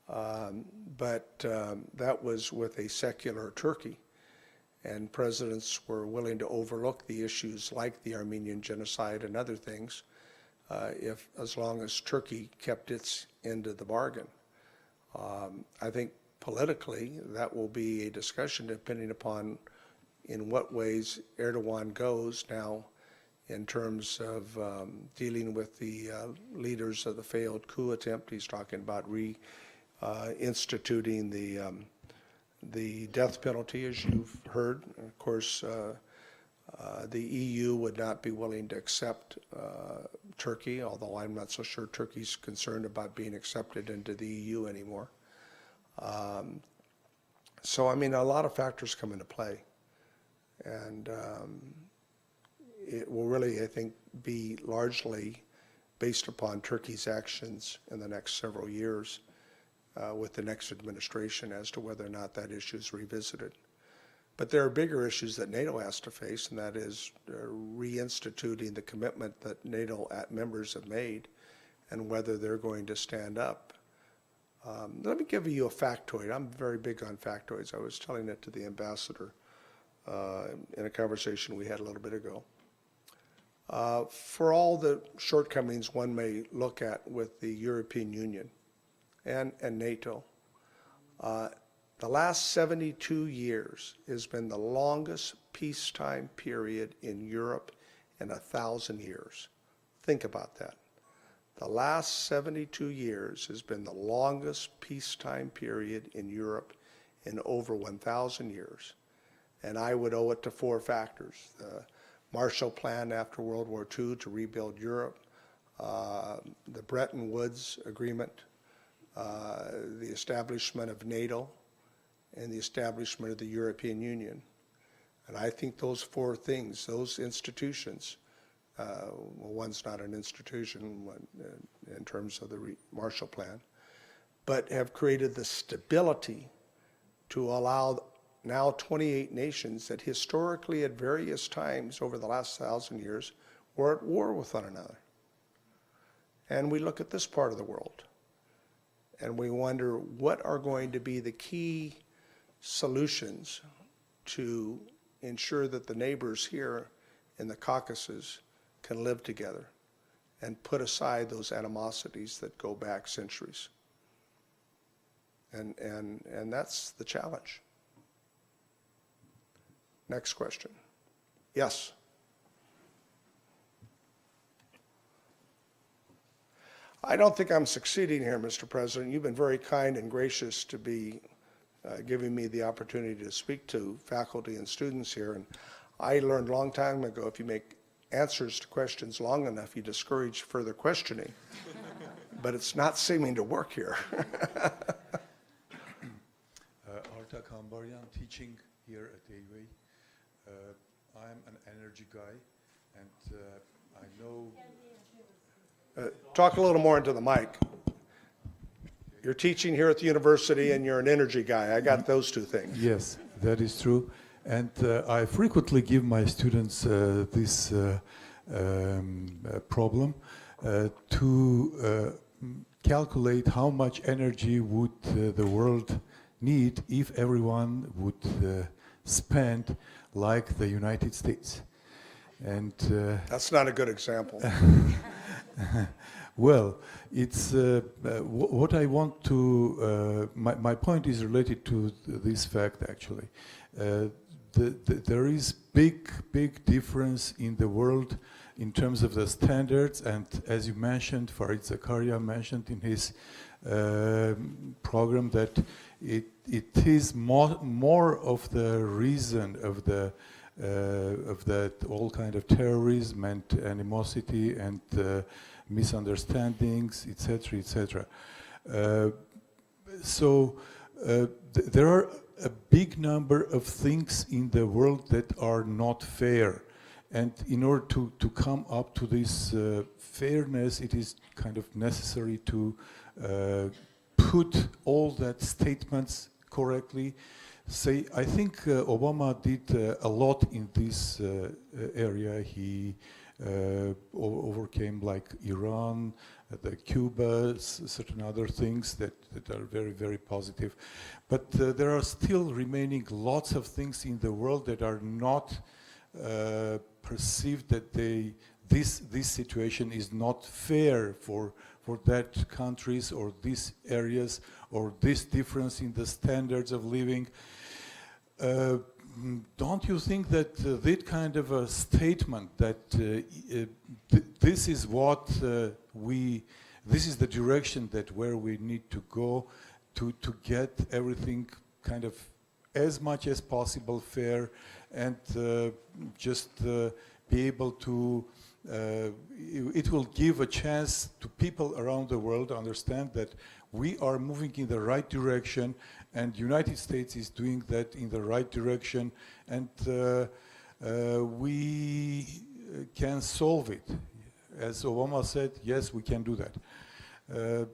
But that was with a secular Turkey. And presidents were willing to overlook the issues like the Armenian genocide and other things as long as Turkey kept its end of the bargain. I think politically that will be a discussion depending upon in what ways Erdogan goes now in terms of dealing with the leaders of the failed coup attempt. He's talking about reinstituting the death penalty, as you've heard. Of course, the EU would not be willing to accept Turkey, although I'm not so sure Turkey's concerned about being accepted into the EU anymore. So, I mean, a lot of factors come into play. And it will really, I think, be largely based upon Turkey's actions in the next several years with the next administration as to whether or not that issue is revisited. But there are bigger issues that NATO has to face, and that is reinstituting the commitment that NATO members have made and whether they're going to stand up. Let me give you a factoid. I'm very big on factoids. I was telling it to the ambassador in a conversation we had a little bit ago. For all the shortcomings one may look at with the European Union and NATO, the last 72 years has been the longest peacetime period in Europe in 1,000 years. Think about that. The last 72 years has been the longest peacetime period in Europe in over 1,000 years. And I would owe it to 4 factors. The Marshall Plan after World War II to rebuild Europe, the Bretton Woods Agreement, the establishment of NATO, and the establishment of the European Union. And I think those 4 things, those institutions, well, one's not an institution in terms of the Marshall Plan, but have created the stability to allow now 28 nations that historically at various times over the last 1,000 years were at war with one another. And we look at this part of the world and we wonder what are going to be the key solutions to ensure that the neighbors here in the Caucasus can live together and put aside those animosities that go back centuries. And that's the challenge. Next question. Yes. I don't think I'm succeeding here, Mr. President. You've been very kind and gracious to be giving me the opportunity to speak to faculty and students here. And I learned a long time ago, if you make answers to questions long enough, you discourage further questioning. But it's not seeming to work here. Arta Kambaryan, teaching here at AUA. I'm an energy guy, and I know... Talk a little more into the mic. You're teaching here at the university and you're an energy guy. I got those 2 things. Yes, that is true. And I frequently give my students this problem. to calculate how much energy would the world need if everyone would spend like the United States. And That's not a good example. well, it's what I want to. My point is related to this fact. Actually, there is big difference in the world in terms of the standards, and as you mentioned, Farid Zakaria mentioned in his program that it is more of the reason of that all kind of terrorism and animosity and misunderstandings, etc., etc. There are a big number of things in the world that are not fair. And in order to come up to this fairness, it is kind of necessary to put all that statements correctly. Say, I think Obama did a lot in this area. He overcame like Iran, the Cuba, certain other things that are very positive. But there are still remaining lots of things in the world that are not perceived that this situation is not fair for that countries or these areas or this difference in the standards of living. Don't you think that that kind of a statement that this is what this is the direction that where we need to go to get everything kind of as much as possible fair and just be able to it will give a chance to people around the world to understand that we are moving in the right direction and United States is doing that in the right direction and we can solve it. As Obama said, yes, we can do that.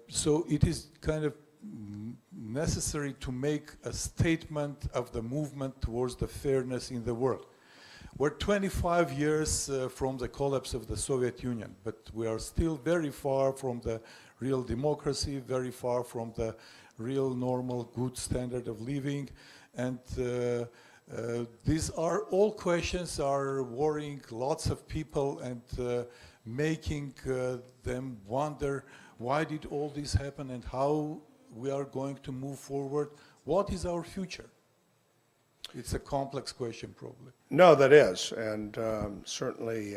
So it is kind of necessary to make a statement of the movement towards the fairness in the world. We're 25 years from the collapse of the Soviet Union, but we are still very far from the real democracy, very far from the real normal good standard of living. And these are all questions are worrying lots of people and making them wonder why did all this happen and how we are going to move forward. What is our future? It's a complex question, probably. No, that is, and certainly,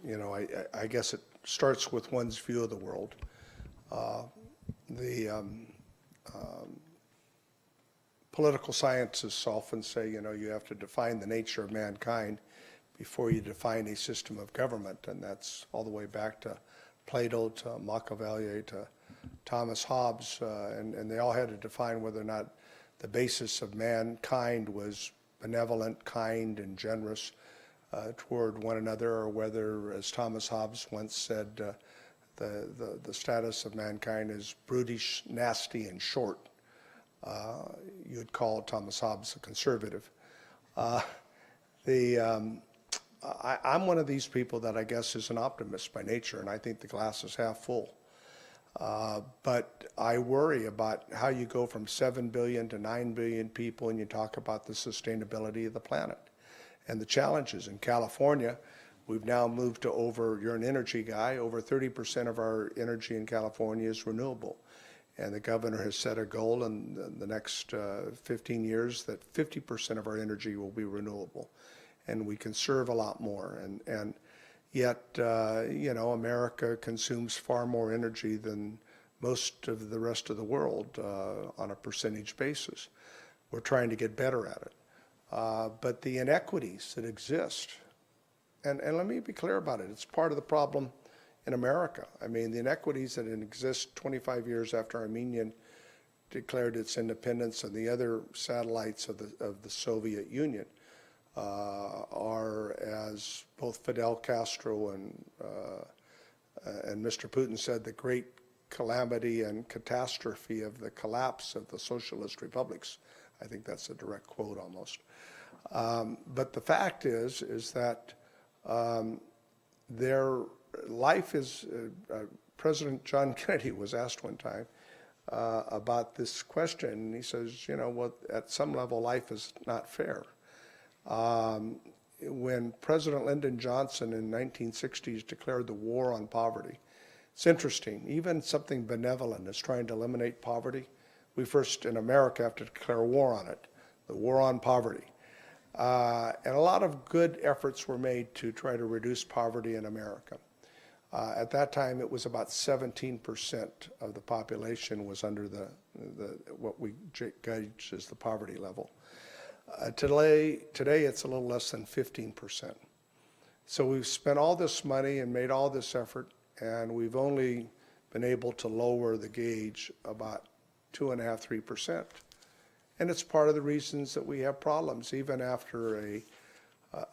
you know, I guess it starts with one's view of the world. Political scientists often say, you know, you have to define the nature of mankind before you define a system of government, and that's all the way back to Plato, to Machiavelli, to Thomas Hobbes, and they all had to define whether or not the basis of mankind was benevolent, kind, and generous toward one another, or whether, as Thomas Hobbes once said, the status of mankind is brutish, nasty, and short. You'd call Thomas Hobbes a conservative. I'm one of these people that I guess is an optimist by nature, and I think the glass is half full. But I worry about how you go from 7 billion to 9 billion people and you talk about the sustainability of the planet and the challenges. In California, we've now moved to you're an energy guy, over 30% of our energy in California is renewable. And the governor has set a goal in the next 15 years that 50% of our energy will be renewable. And we conserve a lot more. And yet, you know, America consumes far more energy than most of the rest of the world on a percentage basis. We're trying to get better at it. But the inequities that exist, and let me be clear about it, it's part of the problem in America. I mean, the inequities that exist 25 years after Armenia declared its independence and the other satellites of the Soviet Union are, as both Fidel Castro and Mr. Putin said, the great calamity and catastrophe of the collapse of the socialist republics. I think that's a direct quote almost. But the fact is that life is, President John Kennedy was asked one time about this question, and he says, you know, well, at some level, life is not fair. When President Lyndon Johnson in the 1960s declared the war on poverty, it's interesting, even something benevolent as trying to eliminate poverty, we first in America have to declare war on it, the war on poverty. And a lot of good efforts were made to try to reduce poverty in America. At that time, it was about 17% of the population was under what we gauge as the poverty level. Today, it's a little less than 15%. So we've spent all this money and made all this effort, and we've only been able to lower the gauge about 2.5%, 3%. And it's part of the reasons that we have problems, even after a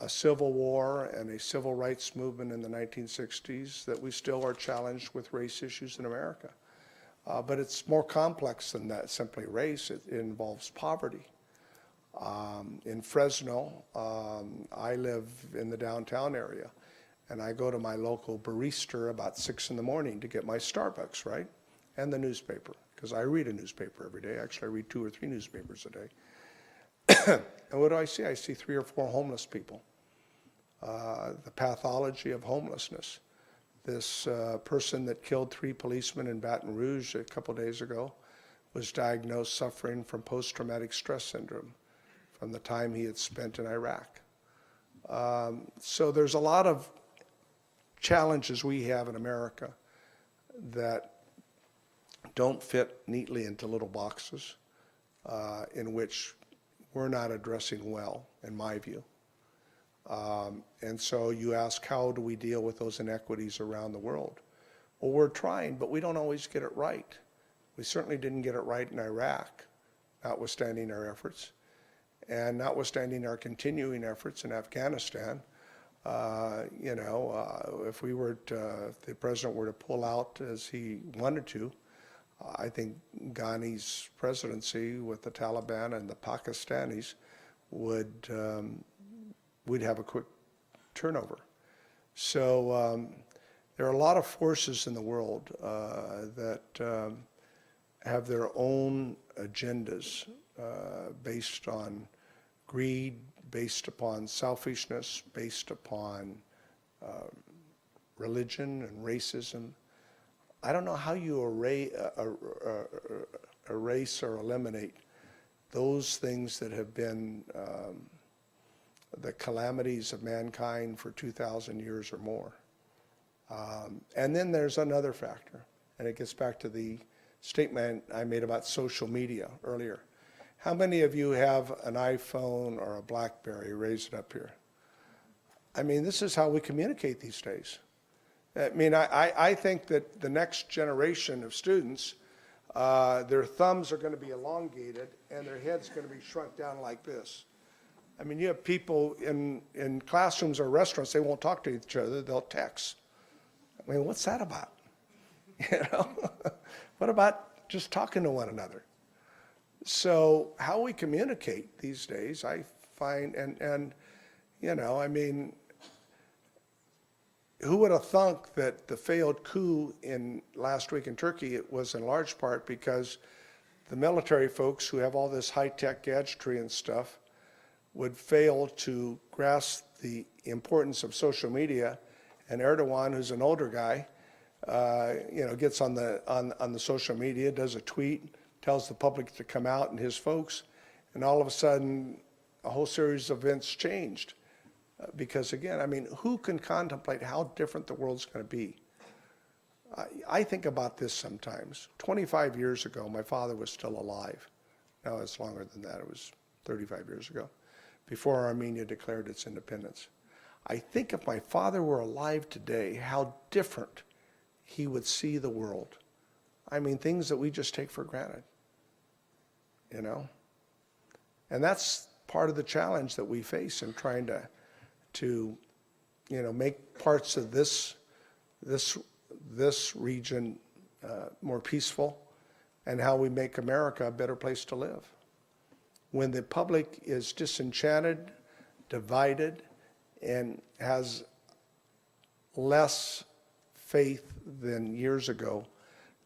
civil war and a civil rights movement in the 1960s, that we still are challenged with race issues in America. But it's more complex than that, simply race. It involves poverty. In Fresno, I live in the downtown area, and I go to my local barista about 6 in the morning to get my Starbucks, right? And the newspaper, because I read a newspaper every day. Actually, I read 2 or 3 newspapers a day. And what do I see? I see 3 or 4 homeless people. The pathology of homelessness. This person that killed 3 policemen in Baton Rouge a couple days ago was diagnosed suffering from post-traumatic stress syndrome from the time he had spent in Iraq. So there's a lot of challenges we have in America that don't fit neatly into little boxes in which we're not addressing well, in my view. And so you ask, how do we deal with those inequities around the world? Well, we're trying, but we don't always get it right. We certainly didn't get it right in Iraq, notwithstanding our efforts, and notwithstanding our continuing efforts in Afghanistan. If the president were to pull out as he wanted to, I think Ghani's presidency with the Taliban and the Pakistanis we'd have a quick turnover. So there are a lot of forces in the world that have their own agendas based on greed, based upon selfishness, based upon religion and racism. I don't know how you erase or eliminate those things that have been the calamities of mankind for 2,000 years or more. And then there's another factor, and it gets back to the statement I made about social media earlier. How many of you have an iPhone or a BlackBerry? Raise it up here. I mean, this is how we communicate these days. I mean, I think that the next generation of students, their thumbs are going to be elongated and their head's going to be shrunk down like this. I mean, you have people in classrooms or restaurants, they won't talk to each other, they'll text. I mean, what's that about? You know? What about just talking to one another? So how we communicate these days, I find, and I mean, who would have thunk that the failed coup last week in Turkey, it was in large part because the military folks who have all this high-tech gadgetry and stuff would fail to grasp the importance of social media, and Erdogan, who's an older guy, gets on the social media, does a tweet, tells the public to come out and his folks, and all of a sudden a whole series of events changed. Because again, I mean, who can contemplate how different the world's going to be? I think about this sometimes. 25 years ago, my father was still alive. Now it's longer than that. It was 35 years ago, before Armenia declared its independence. I think if my father were alive today, how different he would see the world. I mean, things that we just take for granted, you know? And that's part of the challenge that we face in trying to make parts of this region more peaceful, and how we make America a better place to live. When the public is disenchanted, divided, and has less faith than years ago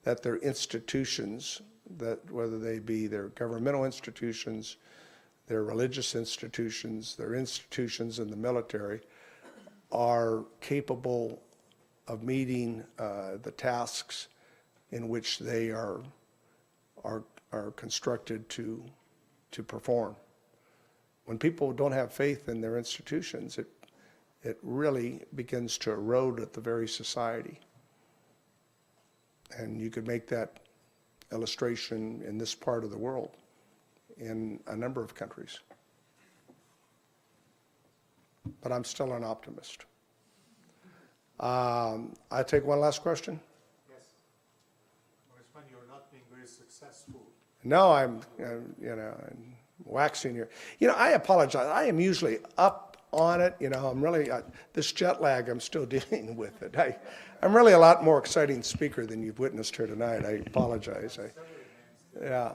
that their institutions, that whether they be their governmental institutions, their religious institutions, their institutions in the military, are capable of meeting the tasks in which they are constructed to perform. When people don't have faith in their institutions, it really begins to erode at the very society. And you could make that illustration in this part of the world, in a number of countries. But I'm still an optimist. I take one last question. Yes. Congressman, you're not being very successful. No, I'm waxing here. I apologize. I am usually up on it. I'm really, this jet lag, I'm still dealing with it. I'm really a lot more exciting speaker than you've witnessed here tonight. I apologize. Yeah.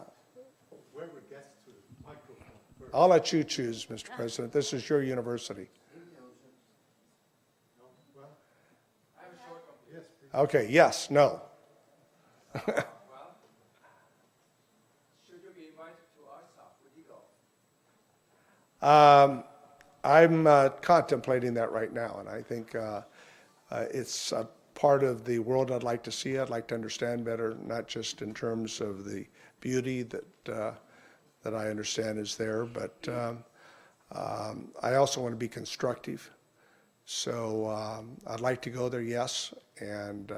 Whoever gets to the microphone first. I'll let you choose, Mr. President. This is your university. Okay, yes, no. Should you be invited to our shop? Would you go? I'm contemplating that right now, and I think it's a part of the world I'd like to see. I'd like to understand better, not just in terms of the beauty that I understand is there, but I also want to be constructive. So I'd like to go there, yes, and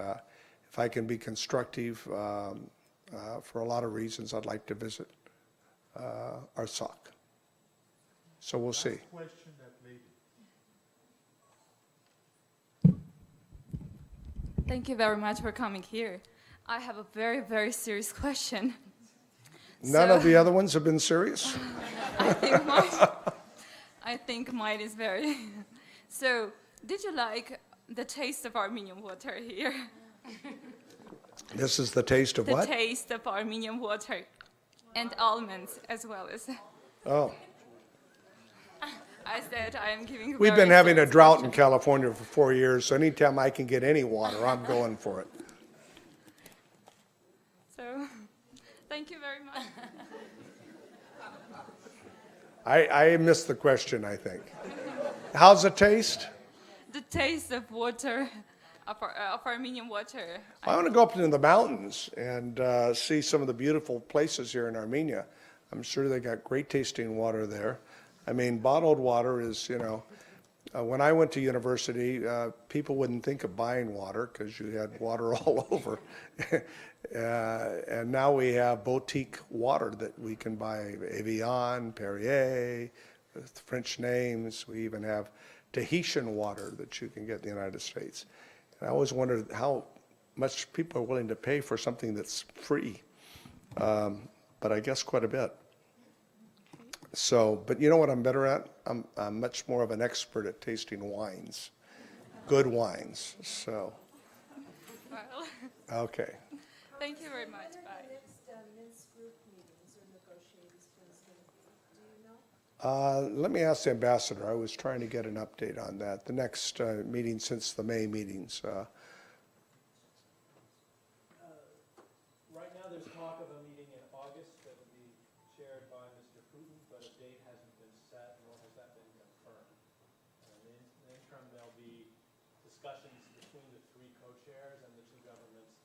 if I can be constructive for a lot of reasons, I'd like to visit Artsakh. So we'll see. Last question, that lady. Thank you very much for coming here. I have a very, very serious question. None of the other ones have been serious? I think mine is very... So, did you like the taste of Armenian water here? This is the taste of The what? taste of Armenian water and almonds as well as... Oh. I said I am giving... We've been having a drought in California for 4 years, so anytime I can get any water, I'm going for it. So, thank you very much. I missed the question, I think. How's it taste? The taste of water, of Armenian water. I want to go up into the mountains and see some of the beautiful places here in Armenia. I'm sure they got great tasting water there. I mean, bottled water is, when I went to university, people wouldn't think of buying water because you had water all over. And now we have boutique water that we can buy, Evian, Perrier, with French names. We even have Tahitian water that you can get in the United States. And I always wondered how much people are willing to pay for something that's free. But I guess quite a bit. So, but you know what I'm better at? I'm much more of an expert at tasting wines, good wines. So, Well, okay. thank you very much. Bye. Let me ask the ambassador. I was trying to get an update on that. The next meeting since the May meetings. Right now, there's talk of a meeting in August that would be chaired by Mr. Putin, but a date hasn't been set, nor has that been confirmed. In the interim, there'll be discussions between the three co-chairs and the two governments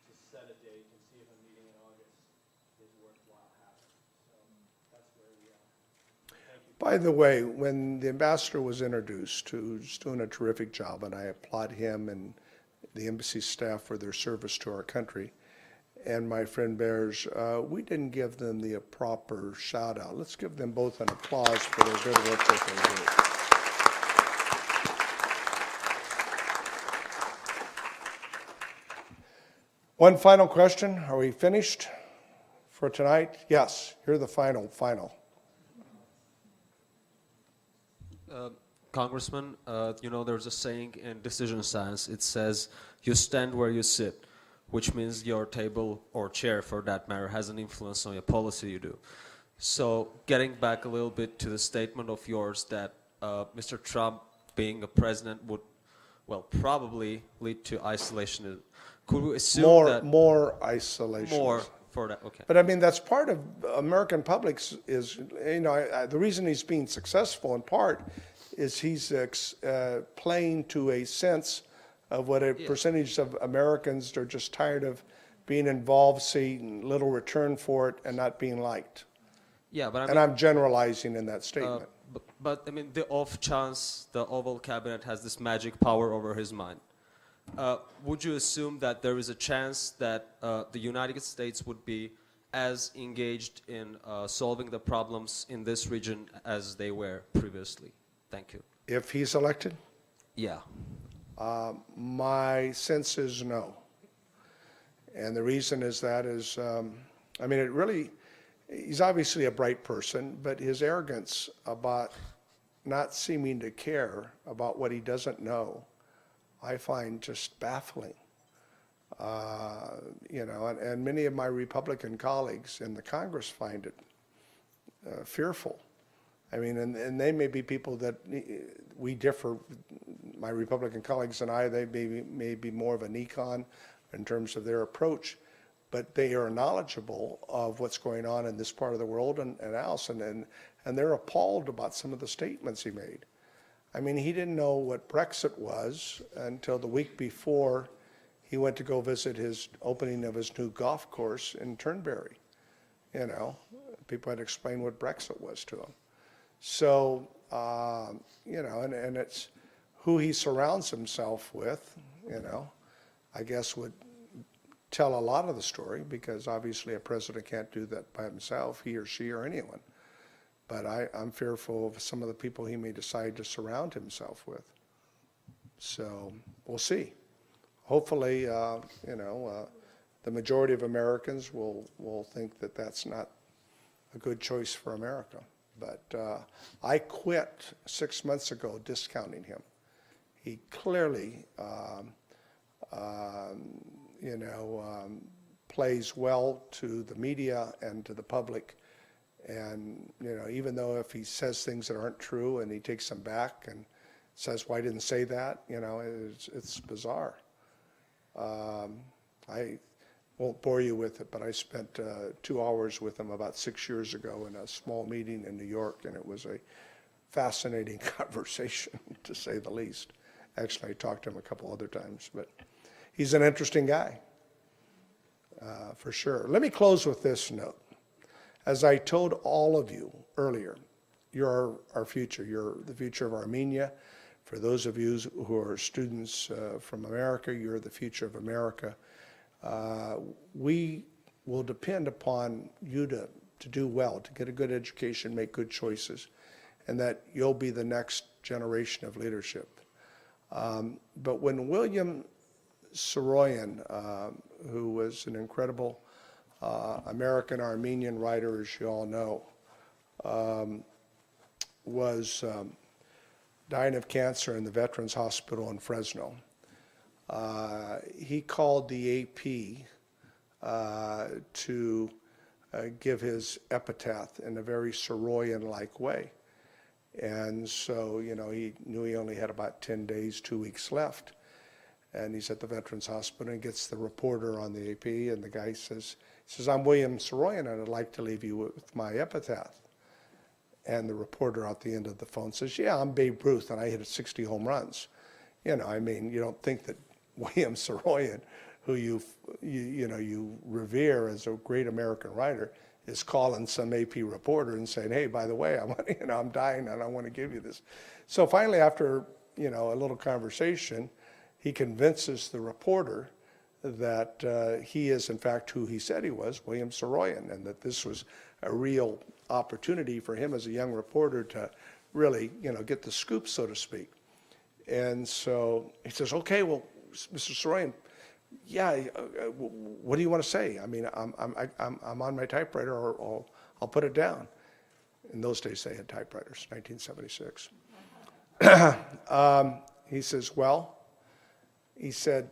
to set a date and see if a meeting in August is worthwhile having. So that's where we are. By the way, when the ambassador was introduced, who's doing a terrific job, and I applaud him and the embassy staff for their service to our country, and my friend Bears, we didn't give them the proper shout out. Let's give them both an applause for their good work that they do. One final question. Are we finished for tonight? Yes, you're the final. Congressman, there's a saying in decision science. It says, you stand where you sit, which means your table or chair, for that matter, has an influence on your policy you do. So getting back a little bit to the statement of yours that Mr. Trump being a president would well, probably lead to isolation. Could we assume that More isolation. more for that? Okay. But I mean, that's part of American publics is, the reason he's being successful in part is he's playing to a sense of what a percentage of Americans are just tired of being involved, seeing little return for it, and not being liked. Yeah, but I mean, And I'm generalizing in that statement. but I mean, the off chance the Oval Cabinet has this magic power over his mind, would you assume that there is a chance that the United States would be as engaged in solving the problems in this region as they were previously? Thank you. If he's elected, Yeah. my sense is no. And the reason is he's obviously a bright person, but his arrogance about not seeming to care about what he doesn't know, I find just baffling. And many of my Republican colleagues in the Congress find it fearful. I mean, and they may be people that we differ, my Republican colleagues and I, they may be more of an econ in terms of their approach, but they are knowledgeable of what's going on in this part of the world and else, and they're appalled about some of the statements he made. I mean, he didn't know what Brexit was until the week before he went to go visit his opening of his new golf course in Turnberry. People had to explain what Brexit was to him. So, and it's who he surrounds himself with, I guess would tell a lot of the story, because obviously a president can't do that by himself, he or she or anyone. But I'm fearful of some of the people he may decide to surround himself with. So we'll see. Hopefully, the majority of Americans will think that that's not a good choice for America. But I quit 6 months ago discounting him. He clearly, plays well to the media and to the public. And, even though if he says things that aren't true and he takes them back and says, well, I didn't say that, it's bizarre. I won't bore you with it, but I spent 2 hours with him about 6 years ago in a small meeting in New York, and it was a fascinating conversation, to say the least. Actually, I talked to him a couple other times, but he's an interesting guy, for sure. Let me close with this note. As I told all of you earlier, you're our future. You're the future of Armenia. For those of you who are students from America, you're the future of America. We will depend upon you to do well, to get a good education, make good choices, and that you'll be the next generation of leadership. But when William Saroyan, who was an incredible American-Armenian writer, as you all know, was dying of cancer in the Veterans Hospital in Fresno. He called the AP to give his epitaph in a very Saroyan-like way. And so, he knew he only had about 10 days, 2 weeks left. And he's at the Veterans Hospital and gets the reporter on the AP, and the guy says, I'm William Saroyan, and I'd like to leave you with my epitaph. And the reporter at the end of the phone says, yeah, I'm Babe Ruth, and I hit 60 home runs. You don't think that William Saroyan, who you revere as a great American writer, is calling some AP reporter and saying, hey, by the way, I'm dying and I want to give you this. So finally, after a little conversation, he convinces the reporter that he is in fact who he said he was, William Saroyan, and that this was a real opportunity for him as a young reporter to really get the scoop, so to speak. And so he says, okay, well, Mr. Saroyan, yeah, what do you want to say? I mean, I'm on my typewriter, or I'll put it down. In those days, they had typewriters, 1976. He says, he said,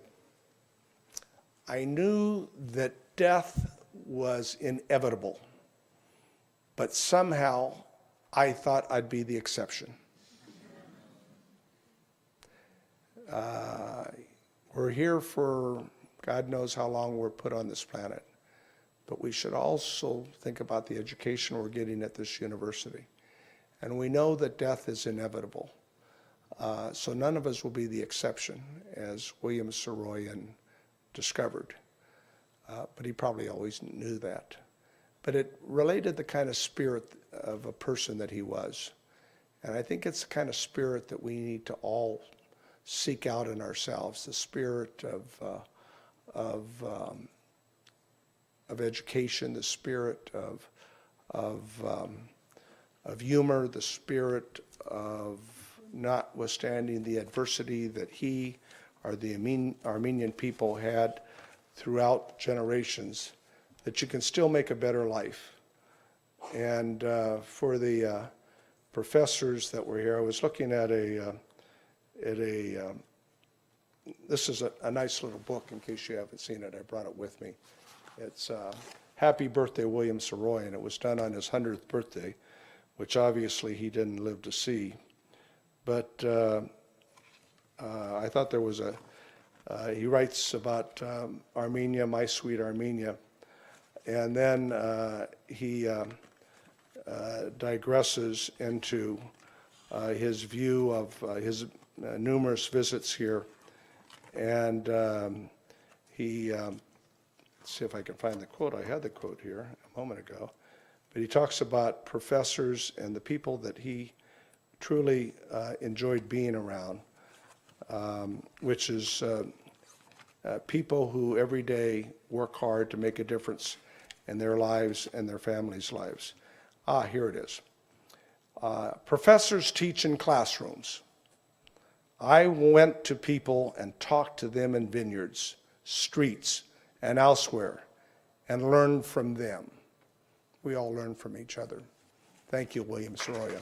I knew that death was inevitable, but somehow I thought I'd be the exception. We're here for God knows how long we're put on this planet, but we should also think about the education we're getting at this university. And we know that death is inevitable. So none of us will be the exception, as William Saroyan discovered. But he probably always knew that. But it related the kind of spirit of a person that he was. And I think it's the kind of spirit that we need to all seek out in ourselves, the spirit of education, the spirit of humor, the spirit of notwithstanding the adversity that he or the Armenian people had throughout generations, that you can still make a better life. And for the professors that were here, I was looking at this is a nice little book, in case you haven't seen it. I brought it with me. It's Happy Birthday, William Saroyan. It was done on his 100th birthday, which obviously he didn't live to see. But I thought there was he writes about Armenia, my sweet Armenia, and then he digresses into his view of his numerous visits here, and he, let's see if I can find the quote. I had the quote here a moment ago, but he talks about professors and the people that he truly enjoyed being around, which is people who every day work hard to make a difference in their lives and their families' lives. Here it is. Professors teach in classrooms. I went to people and talked to them in vineyards, streets, and elsewhere, and learned from them. We all learn from each other. Thank you, William Saroyan.